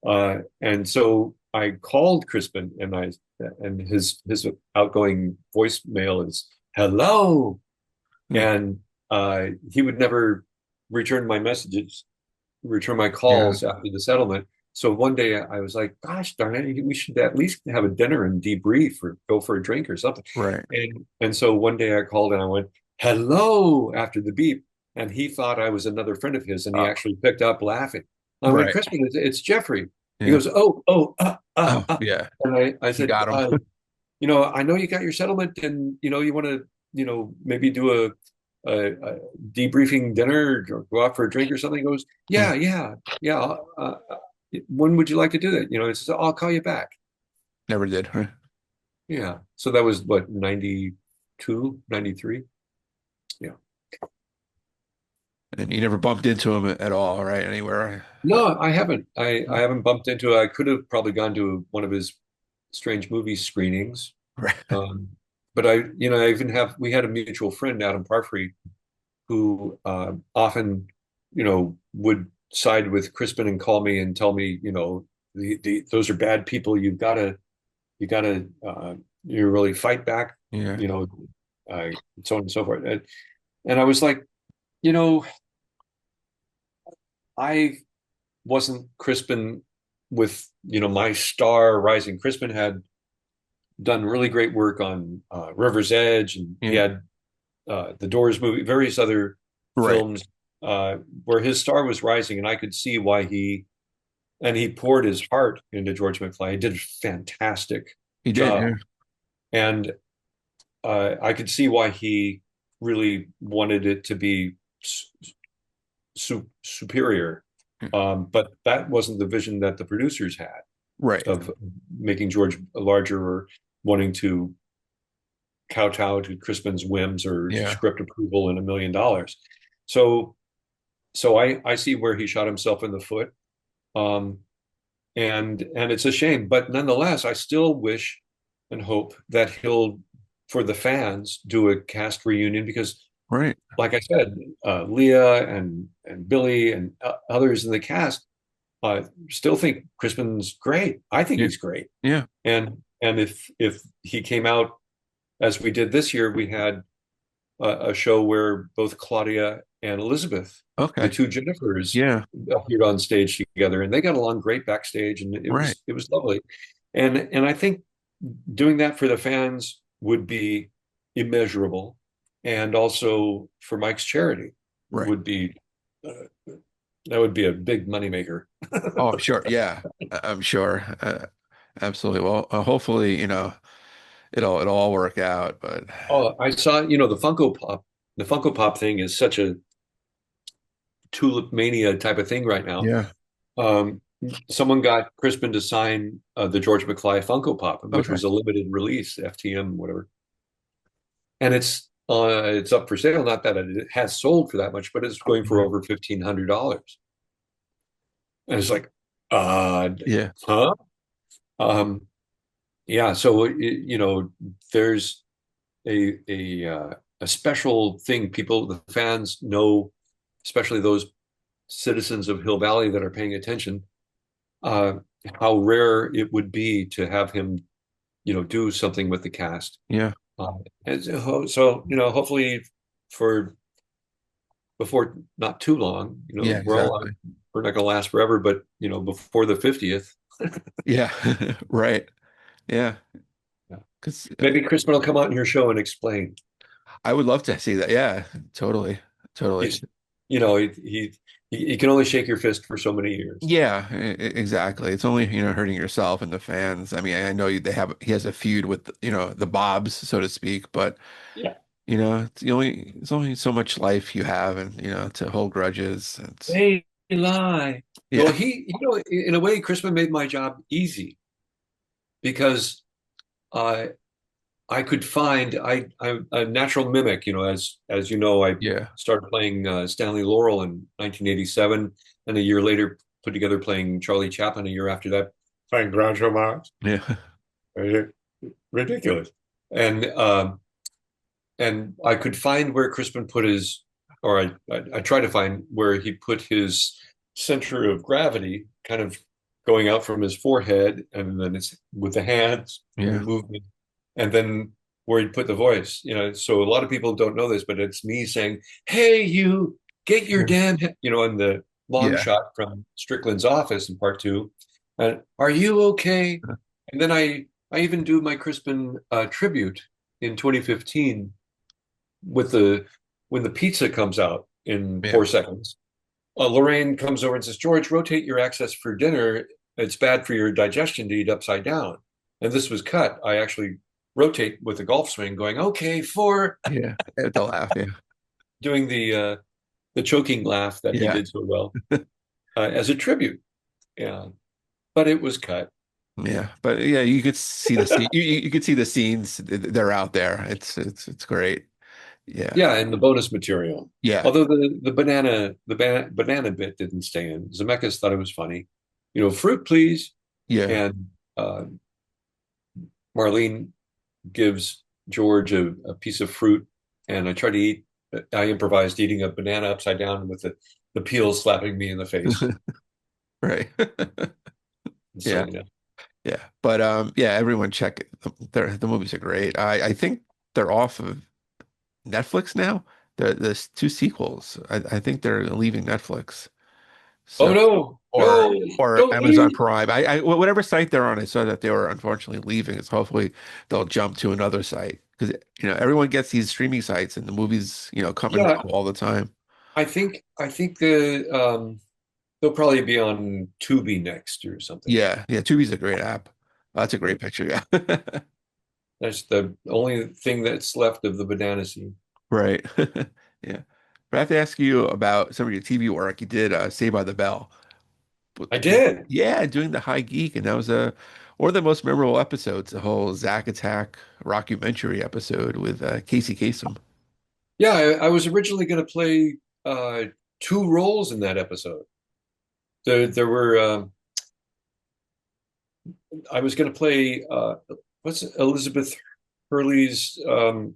And so I called Crispin, and his outgoing voicemail is hello, Yeah. and he would never return my messages, return my Yeah. calls after the settlement. So one day I was like, "Gosh darn it, we should at least have a dinner and debrief, or go for a drink or something." Right. And so one day I called and I went, "Hello," after the beep, and he thought I was another friend of his, and he Oh, actually picked up laughing. I went, right. "Crispin, it's Jeffrey." He Yeah. goes, "Oh, Oh, yeah. and I You said, got him. I know you got your settlement, and you want to, maybe do a debriefing dinner or go out for a drink or something." He goes, Yeah. "Yeah, yeah, yeah. When would you like to do that?" He says, "I'll call you back." Never did. Right. Yeah. So that was what, 92, 93. Yeah. And you never bumped into him at all, right? Anywhere. No, I haven't. I haven't bumped into it. I could have probably gone to one of his strange movie screenings. Right. Um, but I even we had a mutual friend, Adam Parfrey, who often, would side with Crispin and call me and tell me, those are bad people. You really fight back, Yeah. you know, uh, so on and so forth. And I was like, you know, I wasn't Crispin with, my star rising. Crispin had done really great work on River's Edge, and he Yeah. had the Doors movie, various other Right. films where his star was rising, and I could see why he poured his heart into George McFly. He did a fantastic He did. job, Yeah. and I could see why he really wanted it to be superior. But that wasn't the vision that the producers had Right. of making George larger, or wanting to kowtow to Crispin's whims or Yeah. script approval and $1 million. So I see where he shot himself in the foot. Um, and it's a shame, but nonetheless, I still wish and hope that he'll, for the fans, do a cast reunion, because, Right. like I said, Leah and Billy and others in the cast still think Crispin's great. I think Yeah. he's great. Yeah. And if he came out as we did this year, we had a show where both Claudia and Elizabeth, the Okay. two Jennifers, Yeah. appeared on stage together, and they got along great backstage, and Right. it was lovely. And I think doing that for the fans would be immeasurable, and also for Mike's charity Right. would be that would be a big moneymaker. Oh, I'm sure. Yeah, I'm sure. Absolutely. Well, hopefully, it'll all work out. But Oh, I saw, the Funko Pop. The Funko Pop thing is such a tulip mania type of thing right now. yeah. Um, Someone got Crispin to sign the George McFly Funko Pop, which Okay. was a limited release, FTM, whatever. And it's up for sale. Not that it has sold for that much, but it's going for Right. over $1,500. And it's like, uh, Yeah. huh? Um, yeah. So there's a special thing. People, the fans know, especially those citizens of Hill Valley that are paying attention, uh, how rare it would be to have him, do something with the cast. Yeah. Uh, and so, hopefully for before not too long, Yeah. Exactly. we're not going to last forever, but before the 50th, Yeah. Right. Yeah. yeah. Because Maybe Crispin will come out in your show and explain. I would love to see that. Yeah. Totally. Totally. He's, he can only shake your fist for so many years. Yeah. Exactly. It's only, hurting yourself and the fans. I mean, I know he has a feud with, the Bobs, so to speak, but Yeah. it's only so much life you have, and to hold grudges. It's They lie. Well, yeah. in a way, Crispin made my job easy because uh, I could find I'm a natural mimic. As you know, I Yeah. started playing Stanley Laurel in 1987, and a year later put together playing Charlie Chaplin a year after that, playing Groucho Marx. Yeah. Ridiculous. And I could find where Crispin put his, or I try to find where he put his center of gravity, kind of going out from his forehead, and then it's with the hands and the Yeah. movement, and then where he put the voice. So a lot of people don't know this, but it's me saying, "Hey, you, get your damn," in the long Yeah. shot from Strickland's office in part two. Are you okay? And then I even do my Crispin tribute in 2015 with when the pizza comes out in Yeah. 4 seconds. Lorraine comes over and says, "George, rotate your access for dinner. It's bad for your digestion to eat upside down." And this was cut. I actually rotate with a golf swing, going, "Okay, for," Yeah. The laugh. Yeah. doing the choking laugh that he Yeah. did so well as a tribute. Yeah, but it was cut. Yeah. But yeah, you could see the scene. You could see the scenes. They're out there. It's great. Yeah. Yeah, and the bonus material. Yeah. Although banana bit didn't stay in. Zemeckis thought it was funny. Fruit, please. Yeah. And Marlene gives George a piece of fruit, and I try to eat. I improvised eating a banana upside down with the peel slapping me in the face. Right. Yeah. Silliness. Yeah. But yeah, everyone check it. The movies are great. I think they're off of Netflix now. There's two sequels. I think they're leaving Netflix. Oh So no, or no, or don't Amazon leave. Prime. Whatever site they're on, I saw that they were unfortunately leaving. So hopefully they'll jump to another site because everyone gets these streaming sites and the movies come and Yeah, go all the time. I think they'll probably be on Tubi next or something. Yeah, yeah. Tubi's a great app. That's a great picture. Yeah. That's the only thing that's left of the banana scene. Right. Yeah. But I have to ask you about some of your TV work. You did Saved by the Bell. I did. Yeah, doing the High Geek, and that was one of the most memorable episodes, the whole Zack Attack Rockumentary episode with Casey Kasem. Yeah, I was originally going to play two roles in that episode. There were I was going to play what's Elizabeth Hurley's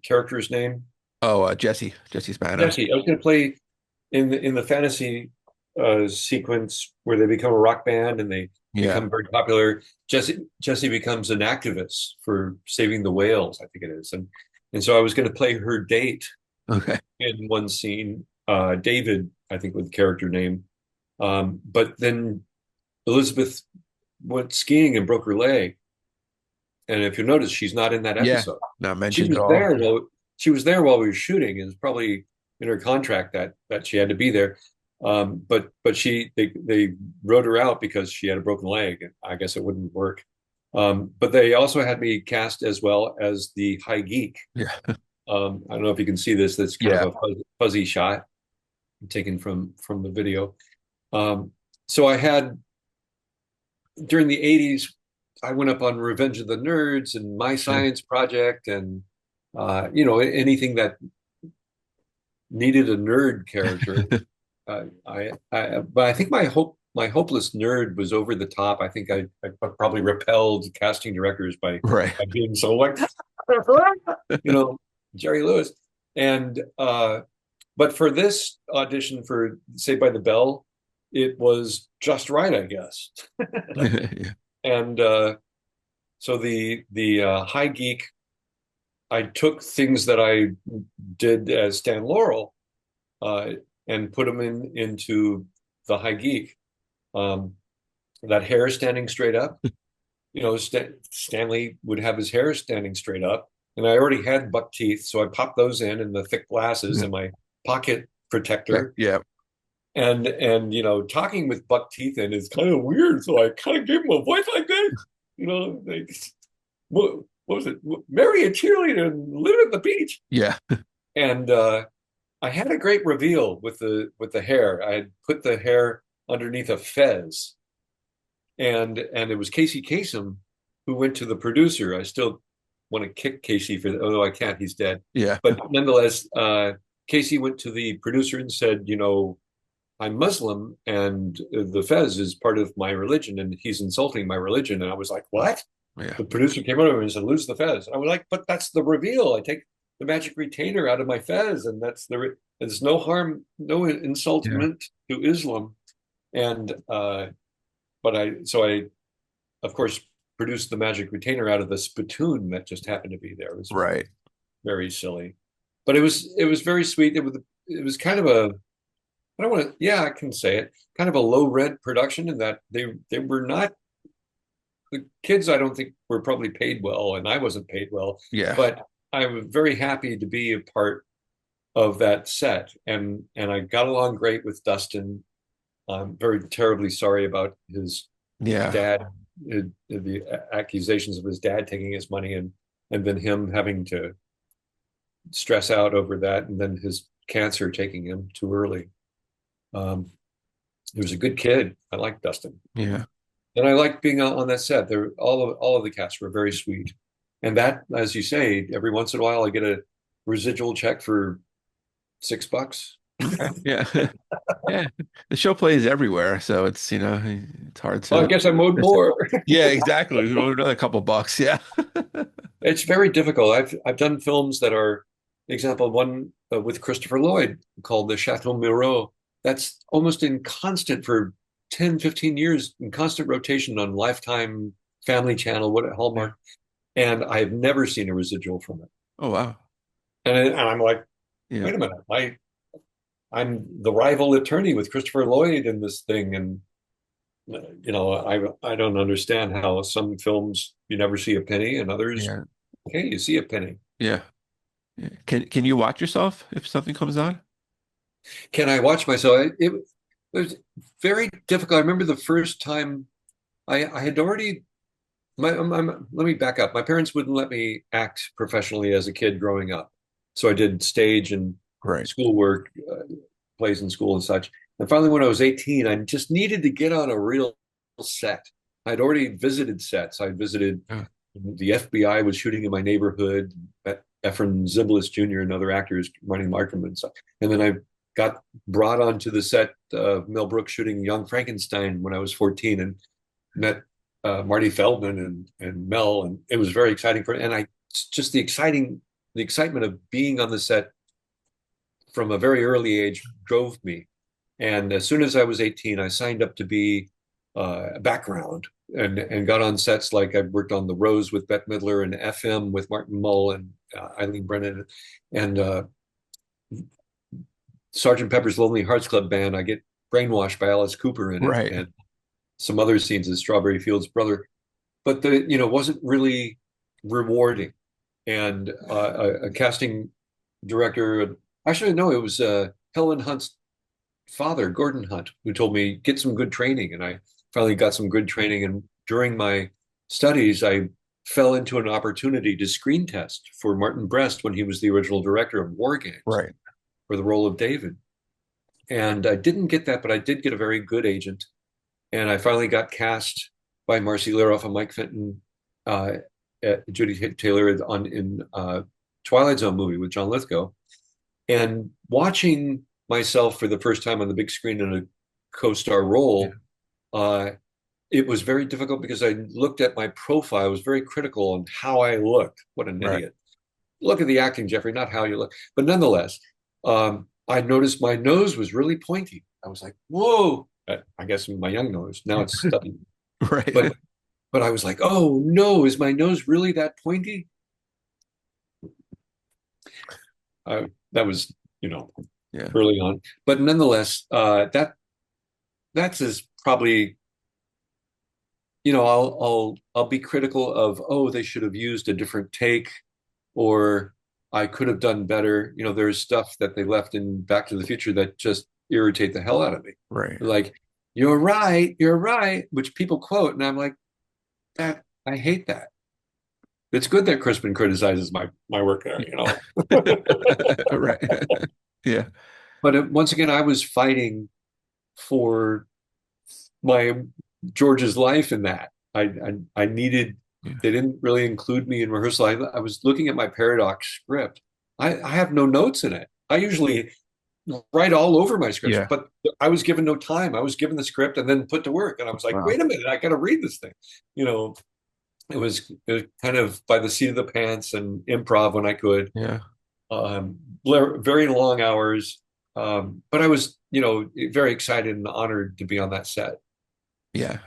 character's name? Oh, Jesse Spano. Jesse. I was going to play in the fantasy sequence where they become a rock band and they Yeah. become very popular. Jesse becomes an activist for saving the whales, I think it is, and so I was going to play her date Okay. in one scene. David, I think, with the character name. But then Elizabeth went skiing and broke her leg. And if you notice, she's not in that Yeah. episode. Not She mentioned was at all. there. Well, she was there while we were shooting. It was probably in her contract that she had to be there. But they wrote her out because she had a broken leg. And I guess it wouldn't work. But they also had me cast as well as the High Geek. Yeah. I don't know if you can see this. That's kind Yeah. of a fuzzy shot taken from the video. So I had during the 80s, I went up on Revenge of the Nerds and My Yeah. Science Project and anything that needed a nerd character. But I think my hopeless nerd was over the top. I think I probably repelled casting directors Right. by being so like Jerry Lewis. And but for this audition for Saved by the Bell, it was just right, I guess. Yeah. And so the High Geek, I took things that I did as Stan Laurel uh, and put them into the High Geek. Um, that hair standing straight up. Stanley would have his hair standing straight up, and I already had buck teeth, so I popped those in and the thick glasses and my pocket protector. Yeah. And talking with buck teeth in is kind of weird, so I kind of gave him a voice like that. Like what was it? Marry a cheerleader and live at the beach. Yeah. And I had a great reveal with the hair. I had put the hair underneath a fez, and it was Casey Kasem who went to the producer. I still want to kick Casey for that, although I can't. He's dead. Yeah. But nonetheless, Casey went to the producer and said, I'm Muslim and the fez is part of my religion and he's insulting my religion. And I was like, what? Yeah. The producer came over and said, lose the fez. I was like, but that's the reveal. I take the magic retainer out of my fez and there's no harm, no insultment to Islam. And, but I, of course, produced the magic retainer out of the spittoon that just happened to be there. It was Right. very silly, but it was very sweet. It was kind of a, I don't want to, yeah, I can say it, kind of a low rent production in that they were not, the kids I don't think were probably paid well and I wasn't paid well, Yeah. but I was very happy to be a part of that set and I got along great with Dustin. I'm very terribly sorry about his Yeah. dad, the accusations of his dad taking his money and then him having to stress out over that and then his cancer taking him too early. He was a good kid. I liked Dustin. Yeah. And I liked being on that set. There, all of the cast were very sweet. And that, as you say, every once in a while I get a residual check for $6. Yeah. Yeah. The show plays everywhere, so it's it's hard Well, I to. guess I owed more. Yeah, exactly. Another couple bucks. Yeah. It's very difficult. I've done films that are, example, one with Christopher Lloyd called The Chateau Miro. That's almost in constant for 10, 15 years in constant rotation on Lifetime, Family Channel, what Hallmark. And I've never seen a residual from it. Oh wow. And I'm like, Yeah. wait a minute, I'm the rival attorney with Christopher Lloyd in this thing, and I don't understand how some films you never see a penny, and others, Yeah. okay, you see a penny. Yeah. Yeah. Can you watch yourself if something comes on? Can I watch myself? It was very difficult. I remember the first time I had already. Let me back up. My parents wouldn't let me act professionally as a kid growing up, so I did stage and Right. schoolwork, plays in school and such. And finally, when I was 18, I just needed to get on a real set. I'd already visited sets. I visited Yeah. the FBI was shooting in my neighborhood. Efren Zimbalist Jr. and other actors, Marty Markham and stuff. And then I got brought onto the set of Mel Brooks shooting Young Frankenstein when I was 14 and met Marty Feldman and Mel. And it was very exciting just the excitement of being on the set from a very early age drove me. And as soon as I was 18, I signed up to be a background and got on sets like I worked on The Rose with Bette Midler and FM with Martin Mull and Eileen Brennan. And Sergeant Pepper's Lonely Hearts Club Band, I get brainwashed by Alice Cooper in it, Right. and some other scenes as Strawberry Fields Brother. But wasn't really rewarding. And a casting director, actually, no, it was Helen Hunt's father, Gordon Hunt, who told me, get some good training. And I finally got some good training. And during my studies, I fell into an opportunity to screen test for Martin Brest when he was the original director of War Games Right. for the role of David. And I didn't get that, but I did get a very good agent. And I finally got cast by Marcy Liroff and Mike Fenton, Judy Taylor in Twilight Zone movie with John Lithgow. And watching myself for the first time on the big screen in a co-star role, it was very difficult because I looked at my profile. I was very critical on how I looked. What an idiot. Look at the acting, Jeffrey, not how you look. But nonetheless, I noticed my nose was really pointy. I was like, whoa. I guess my young nose. Now it's stubby. Right. But I was like, oh no, is my nose really that pointy? That was, early on. But nonetheless, that's as probably, I'll be critical of, oh, they should have used a different take, or I could have done better. There's stuff that they left in Back to the Future that just irritate the hell out of me. Right. Like, you're right, which people quote, and I'm like, that I hate that. It's good that Crispin criticizes my work there, Right. Yeah. But once again, I was fighting for my George's life in that. I needed. They didn't really include me in rehearsal. I was looking at my Paradox script. I have no notes in it. I usually write all over my scripts, but I was given no time. I was given the script and then put to work. And I was like, wait a minute, I got to read this thing. It was kind of by the seat of the pants and improv when I could. Yeah. Very long hours. But I was, very excited and honored to be on that set. Yeah,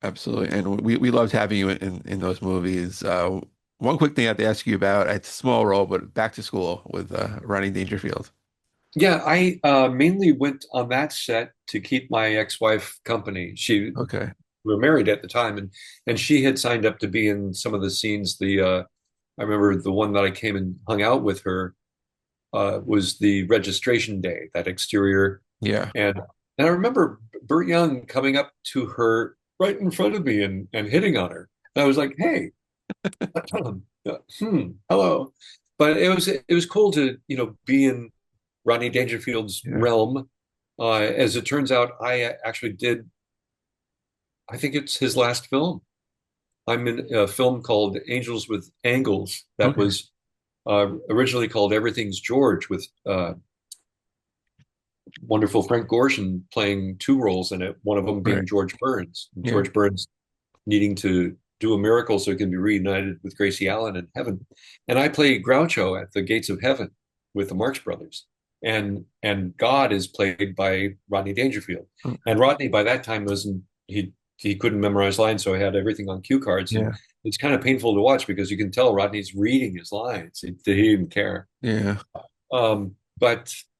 absolutely. And we loved having you in those movies. One quick thing I have to ask you about, it's a small role, but Back to School with Rodney Dangerfield. Yeah, I mainly went on that set to keep my ex-wife company. We were married at the time, and she had signed up to be in some of the scenes. I remember the one that I came and hung out with her was the registration day, that exterior. Yeah. And I remember Burt Young coming up to her right in front of me and hitting on her. And I was like, hey, hello. But it was cool to, be in Rodney Dangerfield's realm. As it turns out, I actually did, I think it's his last film. I'm in a film called Angels with Angles that was originally called Everything's George, with wonderful Frank Gorshin playing two roles in it, one of them being George Burns. George Burns needing to do a miracle so he can be reunited with Gracie Allen in heaven. And I play Groucho at the gates of heaven with the Marx Brothers. And God is played by Rodney Dangerfield. And Rodney by that time he couldn't memorize lines, so he had everything on cue cards. And it's kind of painful to watch because you can tell Rodney's reading his lines. He didn't care. Yeah.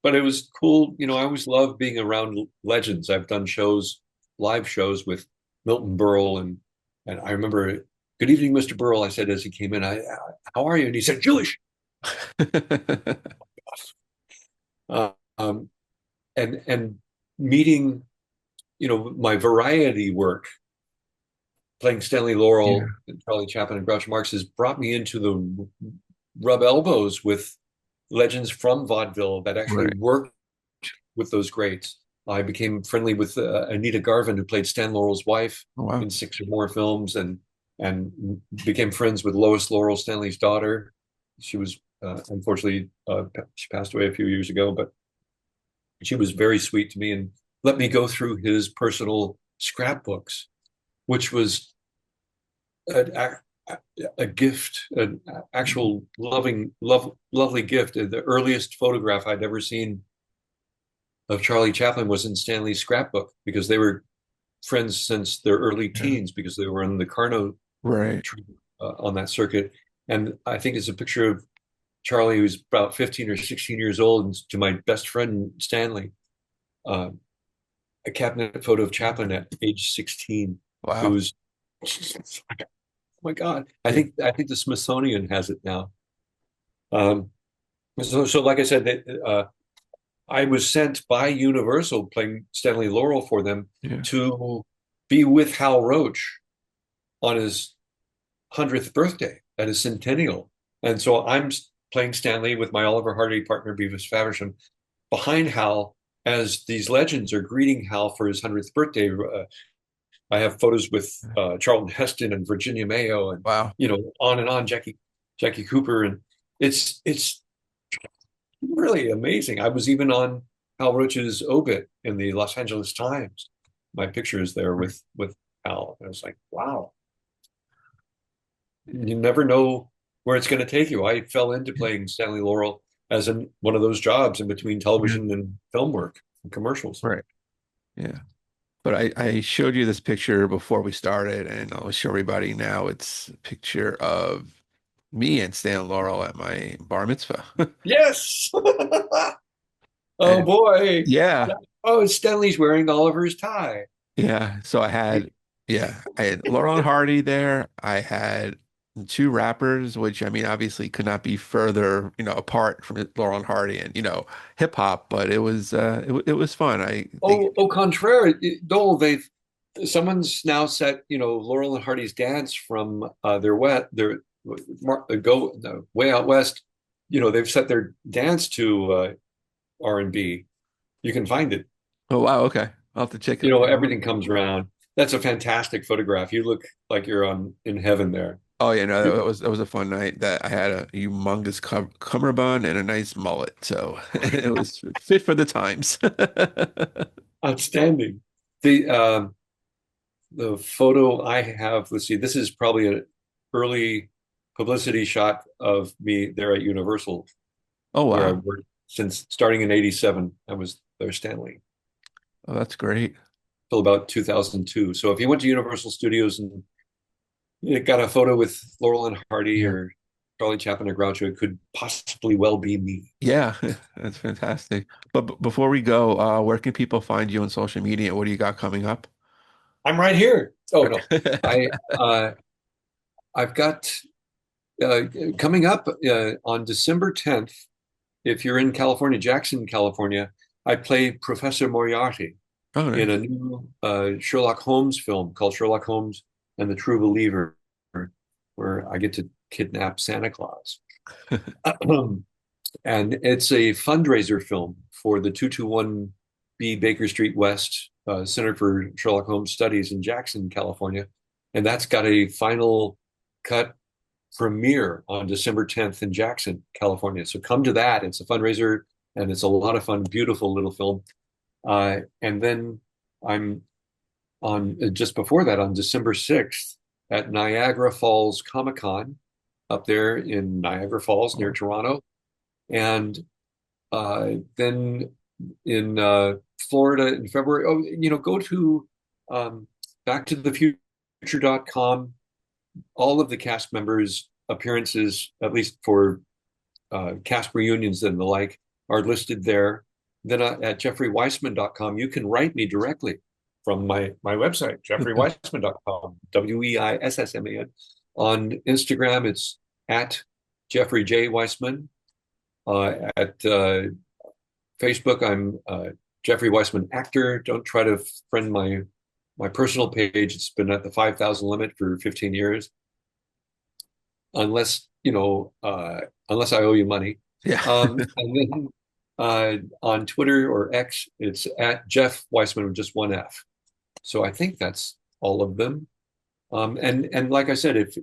But it was cool. I always love being around legends. I've done live shows with Milton Berle, and I remember, good evening, Mr. Berle, I said as he came in, how are you? And he said, Jewish. And meeting, my variety work, playing Stanley Laurel and Charlie Chaplin and Groucho Marx, has brought me into the rub elbows with legends from vaudeville that actually worked with those greats. I became friendly with Anita Garvin, who played Stan Laurel's wife in 6 or more films, and became friends with Lois Laurel, Stanley's daughter. She was unfortunately she passed away a few years ago, but she was very sweet to me and let me go through his personal scrapbooks, which was a gift, an actual lovely gift. The earliest photograph I'd ever seen of Charlie Chaplin was in Stanley's scrapbook, because they were friends since their early teens, because they were in the Carno on that circuit. And I think it's a picture of Charlie, who's about 15 or 16 years old, and to my best friend Stanley, uh, a cabinet photo of Chaplin at age 16, Wow. who's oh my God. Yeah. I think the Smithsonian has it now. Um, so like I said, I was sent by Universal playing Stanley Laurel for them Yeah. to be with Hal Roach on his 100th birthday at his centennial. And so I'm playing Stanley with my Oliver Hardy partner, Beavis Faversham, behind Hal as these legends are greeting Hal for his 100th birthday. I have photos with Charlton Heston and Virginia Mayo and, Wow. on and on, Jackie Cooper. And it's really amazing. I was even on Hal Roach's obit in the Los Angeles Times. My picture is there with Hal. I was like, wow. You never know where it's going to take you. I fell into playing Stanley Laurel as one of those jobs in between Yeah. television and film work and commercials. Right. Yeah. But I showed you this picture before we started, and I'll show everybody now. It's a picture of me and Stan Laurel at my bar mitzvah. Yes. Oh And boy. yeah, Oh, Stanley's wearing Oliver's tie. yeah. So I had Laurel and Hardy there. I had two rappers, which I mean, obviously could not be further, apart from Laurel and Hardy and, hip hop, but it was fun. I think, Au contraire, Noel, someone's now set, Laurel and Hardy's dance from their go no, way out west. They've set their dance to R&B. You can find it. oh wow, okay. I'll have to check it. Everything comes around. That's a fantastic photograph. You look like you're in heaven there. Oh yeah, no, that was a fun night. That I had a humongous cummerbund and a nice mullet, so it was fit for the times. Outstanding. The photo I have, let's see, this is probably an early publicity shot of me there at Universal, Oh where I wow, worked since starting in '87. I was there, Stanley, oh that's great. till about 2002. So if you went to Universal Studios and you got a photo with Laurel and Hardy Yeah, or Charlie Chaplin or Groucho, it could possibly well be me. yeah, that's fantastic. But before we go, where can people find you on social media? What do you got coming up? I'm right here. Oh no, I I've got uh, coming up on December 10th. If you're in California, Jackson, California, I play Professor Moriarty Oh, in nice. a new Sherlock Holmes film called Sherlock Holmes and the True Believer, where I get to kidnap Santa Claus. And it's a fundraiser film for the 221B Baker Street West Center for Sherlock Holmes Studies in Jackson, California. And that's got a final cut premiere on December 10th in Jackson, California. So come to that. It's a fundraiser and it's a lot of fun, beautiful little film. And then I'm on just before that on December 6th at Niagara Falls Comic Con up there in Niagara Falls near Toronto. And then in Florida in February, go to backtothefuture.com. All of the cast members' appearances, at least for cast reunions and the like, are listed there. Then at jeffreyweissman.com, you can write me directly from my website, jeffreyweissman.com, Weissman. On Instagram, it's at Jeffrey J. Weissman. At Facebook, I'm Jeffrey Weissman actor. Don't try to friend my personal page. It's been at the 5,000 limit for 15 years, unless unless I owe you money. Yeah. And then on Twitter or X, it's at Jeff Weissman with just one F. So I think that's all of them. And like I said, if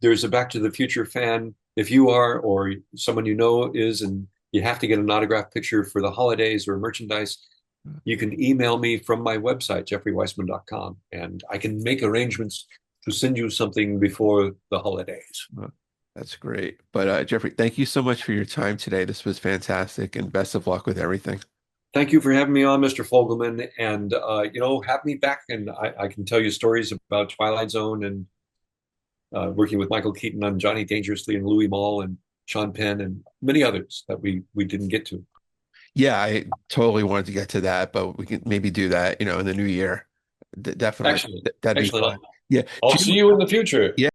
there's a Back to the Future fan, if you are or someone you know is, and you have to get an autographed picture for the holidays or merchandise, you can email me from my website, jeffreyweissman.com, and I can make arrangements to send you something before the holidays. Well, that's great. But Jeffrey, thank you so much for your time today. This was fantastic, and best of luck with everything. Thank you for having me on, Mr. Fogelman, and have me back, and I can tell you stories about Twilight Zone and working with Michael Keaton on Johnny Dangerously and Louis Malle, and Sean Penn, and many others that we didn't get to. Yeah, I totally wanted to get to that, but we can maybe do that, in the new year. Definitely, Excellent. that'd be Excellent. fun. Yeah. I'll Do see you, you in the future. yeah.